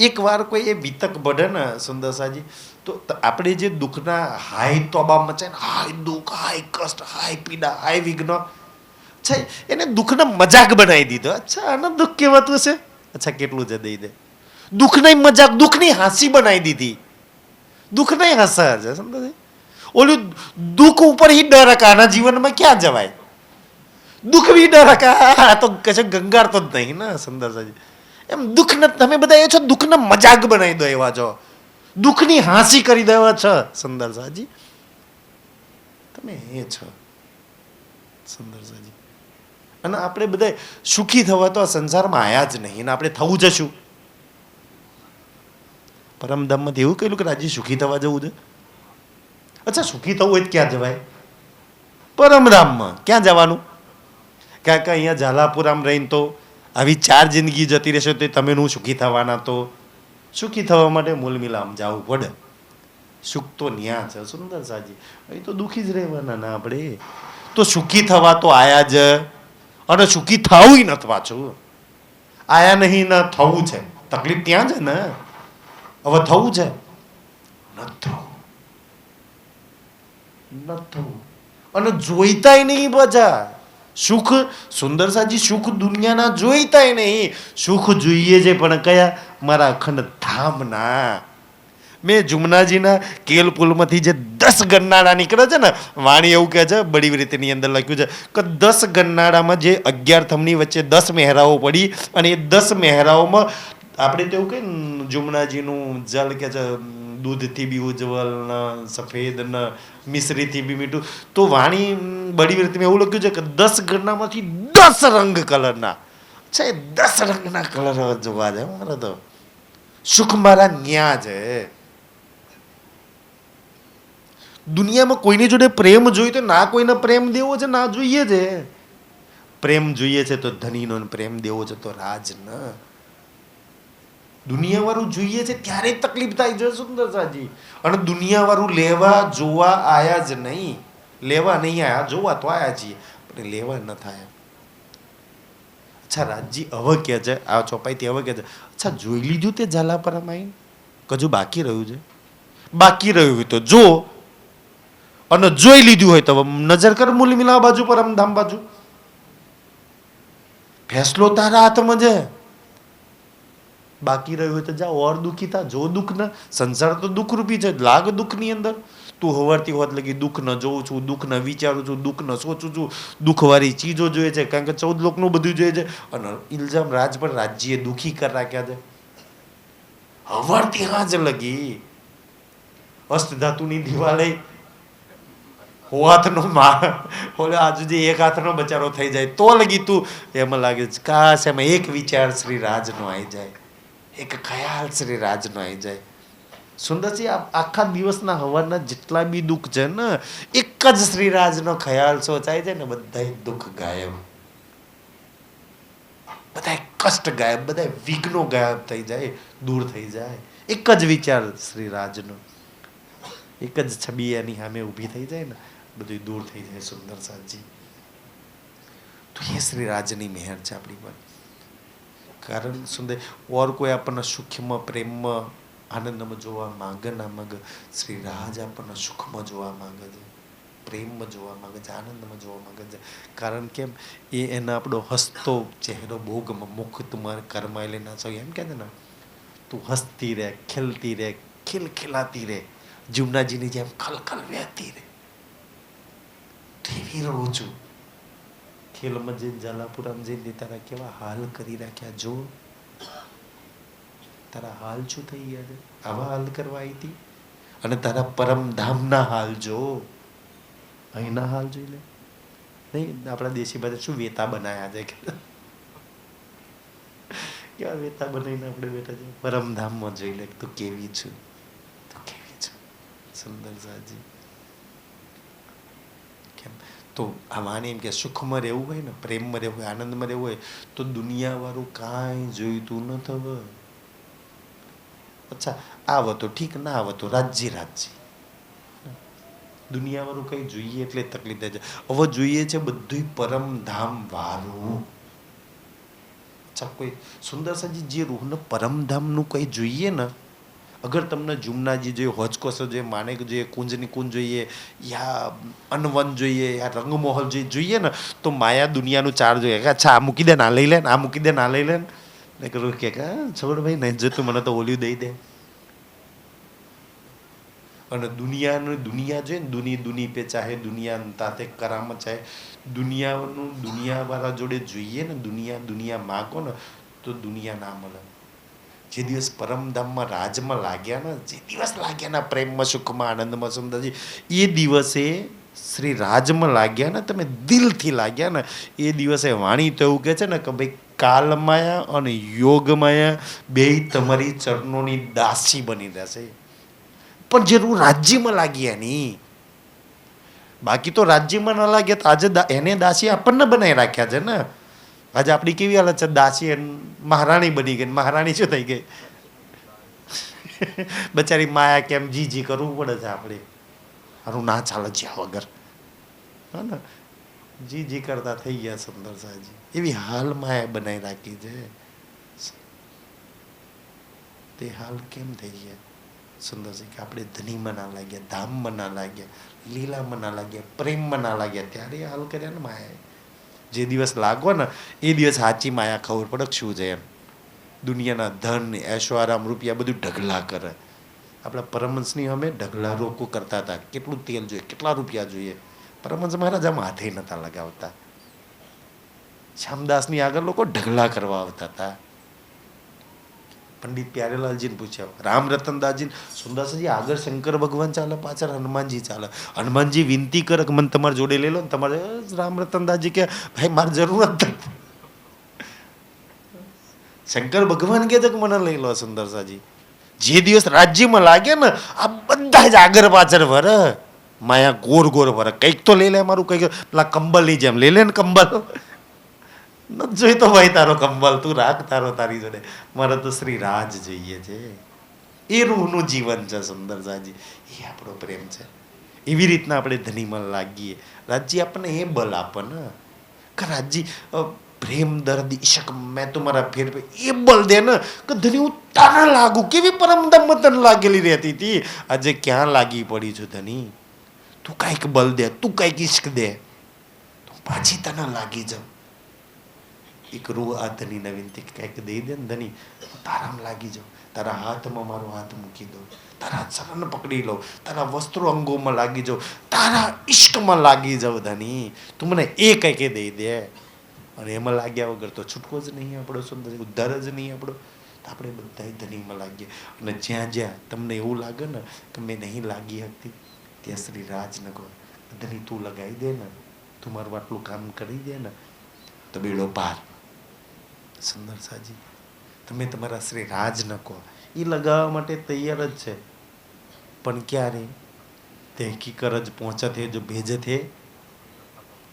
એકવાર કોઈ એ વિતક બઢે ને સુંદરસાજી તો આપણે જે દુઃખના હાઈ તોબા મચે ને, હાઈ દુઃખ, હાઈ કષ્ટ, હાઈ પીડા, હાઈ વિઘ્ન છે, એને દુઃખના મજાક બનાવી દીધો. અચ્છા આના દુઃખ કહેવાતું હશે, અચ્છા કેટલું જ દઈ દે. દુઃખની મજાક, દુઃખની હાંસી બનાવી દીધી. દુઃખને હસા છે સમજાય. ઓલું દુઃખ ઉપર ही ડર રખા, આના જીવનમાં ક્યાં જવાય? દુઃખ બી ડર રખા તો કશે ગંગાર તો જ નહીં ને સુંદરસાજી. એમ દુઃખને તમે બધા એ છો દુઃખને મજાક બનાવી દો એવા છો, દુઃખની હાંસી કરી દો એવા છો સુંદરસાજી. તમે એ છો સુંદરસાજી. અને આપણે બધા સુખી થવા તો આ સંસારમાં આયા જ નહીં, ને આપણે થવું જશું. પરમધામમાં એવું કહેલું કે રાજી સુખી થવા જવું છે. અચ્છા સુખી થવું હોય તો ક્યાં જવાય? પરમધામમાં. ક્યાં જવાનું? કારણ કે અહીંયા ઝાલાપુરામાં રહીને તો આવી 4 જિંદગી જતી રહેશે તો તમે હું સુખી થવાના? તો સુખી થવા માટે મૂલમિલામ જવું પડે. સુખ તો ન્યા છે સુંદર સાજી, અહીં તો દુઃખી જ રહેવાના ના આપણે. તો સુખી થવા તો આયા જ, અને સુખી થવું નથી પાછું. આયા નહીં ને થવું છે, તકલીફ ત્યાં છે ને. હવે થવું છે, ન થવું, અને જોઈતાય નહીં બધા સુખ. સુંદર સાજી સુખ દુનિયાના જોઈતાય નહીં, સુખ જોઈએ છે પણ કયા? મારા અખંડ ધામના. મેં જુમનાજીના કેલ પુલમાંથી જે 10 ગન્નાળા નીકળે છે ને, વાણી એવું કહે છે, બડી રીતની અંદર લખ્યું છે કે 10 ગન્નાળામાં જે 11 થમની વચ્ચે 10 મહેરાઓ પડી, અને એ 10 મહેરાઓમાં આપણે તો એવું કહે ને જુમનાજીનું જલ કે છે દૂધથી બી ઉજ્જવલ ને સફેદ ને મિશ્રીથી બી મીઠું. તો વાણી બડી રીતમાં એવું લખ્યું છે કે 10 ગન્નામાંથી 10 રંગ કલરના છે, 10 રંગના કલર જોવા જાય. મારે તો સુખ મારા ન્યા છે. દુનિયામાં કોઈની જોડે પ્રેમ જોઈએ તો ના કોઈને પ્રેમ દેવો છે ના જોઈએ છે. પ્રેમ જોઈએ છે તો ધનીનો પ્રેમ દેવો છે તો રાજ ન. દુનિયા વાળું જોઈએ છે ત્યારે તકલીફ થાય છે સુંદર સાજી. અને દુનિયા વાળું લેવા જોવા આયા જ નહીં, લેવા નહીં આયા, જોવા તો આયા છીએ પણ લેવા ન થાય. અચ્છા રાજજી હવે કે છે આ ચોપાઈથી હવે કે છે, અચ્છા જોઈ લીધું તે ઝાલાપરામાં આવીને? કજુ બાકી રહ્યું છે? બાકી રહ્યું હોય તો જો, અને જોઈ લીધું હોય તો નજર કર મૂલમિલા બાજુ, પરમધામ બાજુ. ફેસલો તારા હાથમાં છે. બાકી રહ્યું હોય તો જા ઓર દુઃખી થા, જો દુઃખ ન. સંસાર તો દુઃખ રૂપી છે, લાગ દુઃખની અંદર. તું હવારથી હોત લગી દુઃખ ન જોઉં છું, દુઃખ ન વિચારું છું, દુઃખ ન સોચું છું, દુઃખવાળી ચીજો જોઈએ છે, કારણ કે 14 લોકનું બધું જોઈએ છે. અને ઇલ્ઝામ રાજ પર રાજ્યએ દુઃખી કરી રાખ્યા છે હવારથી હાજ લગી. અષ્ટધાતુની દિવાલે હાથનો ઓલે આજુ એક હાથનો બચારો થઈ જાય તો લગી તું એમાં લાગે છે કાશ એમાં એક વિચાર શ્રી રાજનો આવી જાય, એક ખ્યાલ શ્રી રાજનો આવી જાય. સુંદરજી આખા દિવસના હવારના જેટલા બી દુઃખ છે ને, એક જ શ્રી રાજનો ખ્યાલ સોચાય છે ને, બધા દુઃખ ગાયબ, બધા કષ્ટ ગાયબ, બધા વિઘ્નો ગાયબ થઈ જાય, દૂર થઈ જાય. એક જ વિચાર શ્રી રાજનો, એક જ છબી એની સામે ઊભી થઈ જાય ને, બધું દૂર થઈ જાય. સુંદર સાજી તો એ શ્રી રાજની મહેર છે આપણી પર. કારણ સુંદર ઓર કોઈ આપણને સુખમાં પ્રેમમાં આનંદમાં જોવા માંગે ના માંગે, શ્રી રાજ આપણને સુખમાં જોવા માંગે છે, પ્રેમમાં જોવા માંગે છે, આનંદમાં જોવા માંગે છે. કારણ કે એના આપણો હસતો ચહેરો બહુ ગમે. મુખ તમારે કરમાઈ લેના છો એમ કહે છે ને, તું હસતી રહે, ખેલતી રહે, ખિલખિલાતી રહે, જુમનાજીની જેમ ખલખલ વહેતી રહે. એવી રહું છું. ખેલમાં જઈને ઝાલાપુરામાં જઈને તારા કેવા હાલ કરી રાખ્યા જો. તારા હાલ શું થઈ ગયા છે? આવા હાલ કરવા આવી હતી. અને તારા પરમધામના હાલ જો, અહીંના હાલ જોઈ લે. નહીં આપણા દેશી ભાષા શું વેતા બનાયા છે કે કેવા વેતા બનાવીને આપણે બેઠા છે. પરમધામમાં જોઈ લે તું કેવી છું, તું કેવી છું. સુંદર સાજી કેમ તો આ વાણી એમ કે સુખમાં રહેવું હોય ને, પ્રેમમાં રહેવું હોય, આનંદમાં રહેવું હોય તો દુનિયાવાળું કાંઈ જોઈતું ન થવે. અચ્છા આવો તો ઠીક, ના આવો તો રાજ્ય રાજ્ય. દુનિયાવાળું કંઈ જોઈએ એટલે તકલીફ થાય છે. હવે જોઈએ છે બધું પરમધામ વાળું. અચ્છા કોઈ સુંદર સાજી જે રૂહને પરમધામનું કંઈ જોઈએ ને, અગર તમને જુમનાજી જોઈએ, હોચકોસો જોઈએ, માનેક જોઈએ, કુંજની કુંજ જોઈએ, યા અનવન જોઈએ, યા રંગમહોલ જોઈએ ને, તો માયા દુનિયાનું ચાર જોઈએ. અચ્છા આ મૂકી દે ને, આ લઈ લે ને, આ મૂકી દે ને, આ લઈ લે ને. ને કરું કે છોડ ભાઈ નહીં જોતું, મને તો ઓલ્યું દઈ દે. અને દુનિયા જોઈએ ને, દુની પે ચાહે દુનિયા તાતે કરામત ચાહે. દુનિયાનું દુનિયાવાળા જોડે જોઈએ ને, દુનિયા માગો ને તો દુનિયા ના મળે. જે દિવસ પરમધામમાં રાજમાં લાગ્યા ને, જે દિવસ લાગ્યા ને પ્રેમમાં, સુખમાં, આનંદમાં, સુંદરજી, એ દિવસે શ્રી રાજમાં લાગ્યા ને, તમે દિલથી લાગ્યા ને, એ દિવસે વાણી તો એવું કહે છે ને કે ભાઈ કાલમાયા અને યોગમાયા બેય તમારી ચરણોની દાસી બની રહેશે. પણ જરૂર રાજ્યમાં લાગ્યા નહીં. બાકી તો રાજ્યમાં ન લાગ્યા તો આજે એને દાસી આપણને બનાવી રાખ્યા છે ને. આજે આપણી કેવી હાલત છે, દાસી મહારાણી બની ગઈ. મહારાણી શું થઈ ગઈ? બચારી માયા કેમ જી કરવું પડે છે આપણે. હારું ના ચાલે જ્યાં વગર, હા ને, જી કરતા થઈ ગયા. સુંદર સાજી એવી હાલ માયા બનાવી રાખી છે. તે હાલ કેમ થઈ ગયા સુંદરજી? કે આપણે ધનીમાં ના લાગ્યા, ધામમાં ના લાગ્યા, લીલામાં ના લાગ્યા, પ્રેમમાં ના લાગ્યા, ત્યારે હાલ કર્યા ને માયા. જે દિવસ લાગો ને એ દિવસ સાચી માયા ખબર પડે શું છે એમ. દુનિયાના ધન, ऐश्वर्य, રૂપિયા બધું ઢગલા કરે. આપણા પરમહંસની અમે ઢગલા રોકો કરતા હતા. કેટલું તેલ જોઈએ, કેટલા રૂપિયા જોઈએ. પરમહંસ મહારાજ આમ હાથે નતા લગાવતા. શ્યામદાસની આગળ લોકો ઢગલા કરવા આવતા હતા. પંડિત પ્યારેલાલજીને પૂછ્યા, રામ રતનદાસજી, સુંદરજી આગળ શંકર ભગવાન ચાલે, પાછળ હનુમાનજી ચાલે. હનુમાનજી વિનંતી કરે કે મને તમારે જોડે લઈ લો ને. તમારે રામ રતનદાસજી કે ભાઈ મારી જરૂરત નથી. શંકર ભગવાન કહે છે કે મને લઈ લો. સુંદરસાજી જે દિવસ રાજ્યમાં લાગે ને, આ બધા જ આગળ પાછળ વરે માયા ગોર વરે. કંઈક તો લઈ લે મારું, કંઈક પેલા કંબલની જેમ લઈ લે ને કંબલ. નથી જોઈ તો ભાઈ તારો કંબલ, તું રાખ તારી જોડે. મારે તો શ્રી રાજ જોઈએ છે. એ રૂહનું જીવન છે સુંદરસાજી, એ આપણો પ્રેમ છે. એવી રીતના આપણે ધનીમાં લાગીએ. રાજજી આપણને એ બલ આપે ને કે રાજજી પ્રેમ દર્દ ઈશક મેં તમારા ફેર પે એ બલ દે ને કે ધની હું તારા લાગુ. કેવી પરમદમ તને લાગેલી રહેતી હતી, આજે ક્યાં લાગી પડી છું ધની? તું કાંઈક બલ દે, તું કાંઈક ઈશ્ક દે, તું પાછી તને લાગી જાઉં. એક રૂહ આ ધની નવીનથી કંઈક દઈ દે ને ધની, તારામ લાગી જાઉં. તારા હાથમાં મારો હાથ મૂકી દઉં, તારા ચરણ પકડી લઉં, તારા વસ્ત્રો અંગોમાં લાગી જાઉં, તારા ઈશ્કમાં લાગી જાઉં ધની. તું મને એ કંઈક દઈ દે. અને એમાં લાગ્યા વગર તો છૂટકો જ નહીં આપણો. સુંદર ઉદ્ધાર જ નહીં આપણો. તો આપણે બધા ધનીમાં લાગીએ. અને જ્યાં જ્યાં તમને એવું લાગે ને કે મેં નહીં લાગી હતી, ત્યાં શ્રી રાજ ન કહો ધની તું લગાવી દે ને, તું મારું આટલું કામ કરી દે ને તો બેડો પાર. સુંદર સાજી તમે તમારા શ્રી રાજ ન કહો, એ લગાવવા માટે તૈયાર જ છે. પણ ક્યારે તે હકીકત જ પહોંચે થે જો ભેજે થે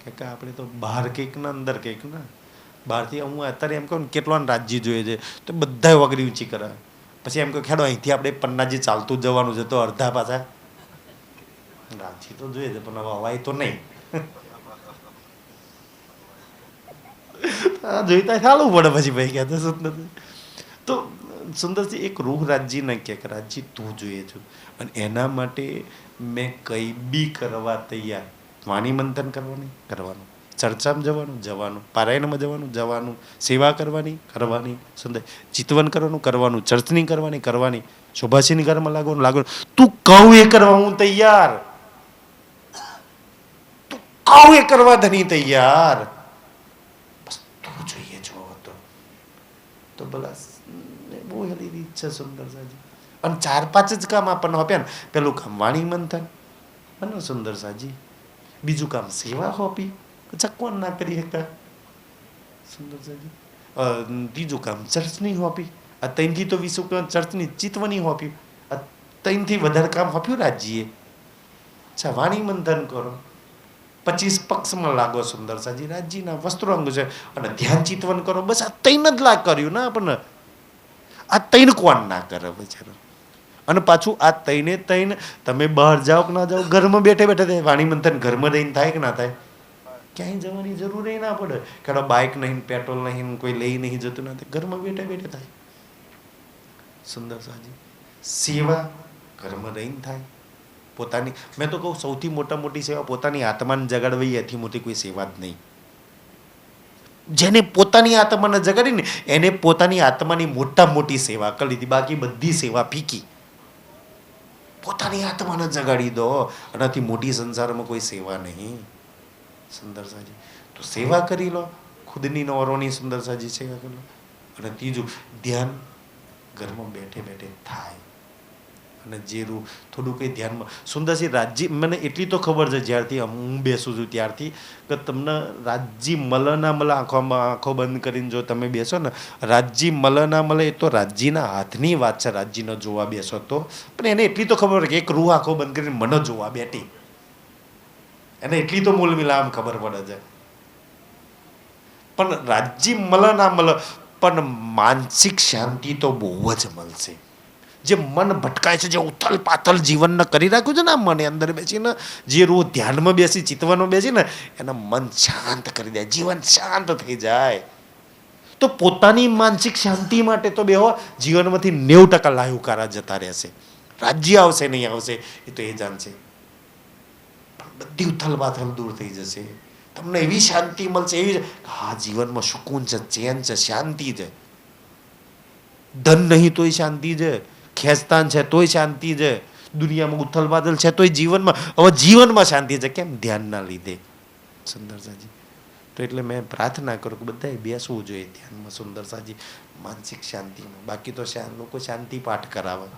કે આપણે તો બહાર કંઈક ને અંદર કંઈક ને. બહારથી હું અત્યારે એમ કહું ને કેટલા રાજ્ય જોઈએ છે તો બધા વગરી ઊંચી કરે. પછી એમ કહું ખેડો અહીંથી આપણે પન્નાજી ચાલતું જવાનું છે તો અડધા પાછા રાજ્ય તો જોઈએ છે પણ હવે હવાય તો નહીં. જોઈતા ચાલવું પડે પછી ભાઈ ક્યાં સુંદર. તો સુંદરજી એક રૂહ રાજ્ય ન કે રાજ્ય તું જોઈએ છું અને એના માટે મેં કઈ બી કરવા તૈયાર. વાણી મંથન કરવાનું, ચર્ચામાં જવાનું, પારાયણમાં જવાનું, સેવા કરવાની, સુંદર ચિતવન કરવાનું, ચર્ચની કરવાની, શોભાશીની ઘરમાં લાગવાનું. તું કહું એ કરવા હું તૈયાર, તું કહું એ કરવા ધની તૈયાર. બસ તું જોઈએ જો તો ભલા બહુ હેલી રીત છે સુંદર સાજી. અને 4-5 જ કામ આપણને આપ્યા ને. પેલું કામ વાણી મંથન બનો સુંદર સાજી, બીજું કામ સેવા હોપી, ચકવાન ના કરી શકતા સુંદર સાજી, ત્રીજું કામ ચર્ચની હોપી, આ 3થી તો 20 ચર્ચની ચિતવની હોપી, આ 3થી વધારે કામ હોપ્યું રાજ્યએ. અચ્છા વાણી મંથન કરો, 25 પક્ષમાં લાગો સુંદર સાજી, રાજ્યના વસ્ત્રો અંગ છે, અને ધ્યાન ચિતવન કરો. બસ આ 3 જ લાગ કર્યું ને આપણને. આ 3 કોણ ના કરે બચારો. અને પાછું આ 3 તમે બહાર જાઓ કે ના જાઓ, ઘરમાં બેઠે થાય વાણી મંથન, ઘરમાં રહીને થાય કે ના થાય? ક્યાંય જવાની જરૂર ના પડે. કે બાઇક નહીં, પેટ્રોલ નહીં, કોઈ લઈ નહીં જતું નથી, ઘરમાં બેઠે થાય સુંદર સાજી. સેવા ઘરમાં રહીને થાય પોતાની. મેં તો કહું સૌથી મોટી સેવા પોતાની આત્માને જગાડવી, એથી મોટી કોઈ સેવા જ નહીં. જેને પોતાની આત્માને જગાડીને એને પોતાની આત્માની મોટી સેવા કરી લીધી, બાકી બધી સેવા ફીકી. પોતાની આત્માને જગાડી દો, આનાથી મોટી સંસારમાં કોઈ સેવા નહીં સુંદર સાજી. તો સેવા કરી લો, ખુદની નોરોની સુંદર સાજી સેવા કરી લો. અને ત્રીજું ધ્યાન ઘરમાં બેઠે થાય. અને જેરું થોડું કંઈ ધ્યાનમાં સુંદરસી રાજજી, મને એટલી તો ખબર છે જ્યારથી હું બેસું છું ત્યારથી, કે તમને રાજજી મળે ના મળે, આંખો બંધ કરીને જો તમે બેસો ને, રાજજી મળે ના મળે એ તો રાજજીના હાથની વાત છે. રાજજીને જોવા બેસો તો, પણ એને એટલી તો ખબર કે એક રૂહ આંખો બંધ કરીને મને જોવા બેઠી, એને એટલી તો મૂળ મિલામ ખબર પડે છે. પણ રાજજી મળે ના મળે, પણ માનસિક શાંતિ તો બહુ જ મળશે. જે મન ભટકાય છે, જે ઉથલ પાથલ જીવનને કરી રાખ્યું છે ને, મને અંદર બેસીને જે રોજ ધ્યાનમાં બેસી ચિતવનમાં બેસીને એના મન શાંત કરી દે, જીવન શાંત થઈ જાય. તો પોતાની માનસિક શાંતિ માટે તો બેહો, જીવનમાંથી 90% લાયુકારા જતા રહેશે. રાજ્ય આવશે નહીં આવશે એ તો એ જાણશે, પણ બધી ઉથલ પાથલ દૂર થઈ જશે. તમને એવી શાંતિ મળશે, એવી હા જીવનમાં સુકૂન છે, ચેન છે, શાંતિ છે. ધન નહીં તોય શાંતિ છે, ખેંચતાન છે તોય શાંતિ છે, દુનિયામાં ઉથલ પાથલ છે તોય જીવનમાં શાંતિ છે. કેમ? ધ્યાનના લીધે સુંદર સાજી. તો એટલે મેં પ્રાર્થના કરું કે બધાએ બેસવું જોઈએ ધ્યાનમાં સુંદર સાજી, માનસિક શાંતિમાં. બાકી તો લોકો શાંતિ પાઠ કરાવે,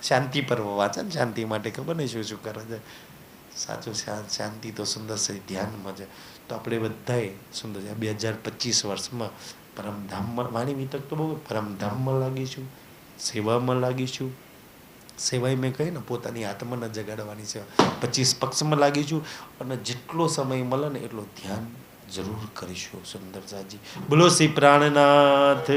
શાંતિ પર્વ વાંચે ને શાંતિ માટે, ખબર નહીં શું કરે છે. સાચું શાંતિ તો સુંદર સાજી ધ્યાનમાં છે. તો આપણે બધાએ સુંદર 2025 વર્ષમાં પરમધામમાં, વાણી વિતક તો બહુ પરમધામમાં લાગીશું, સેવામાં લાગીશું. સેવાય મેં કહી ને પોતાની આત્માને જગાડવાની સેવા, 25 પક્ષમાં લાગીશું. અને જેટલો સમય મળે ને એટલો ધ્યાન જરૂર કરીશું સુંદર સાજી. બોલો શ્રી પ્રાણનાથ.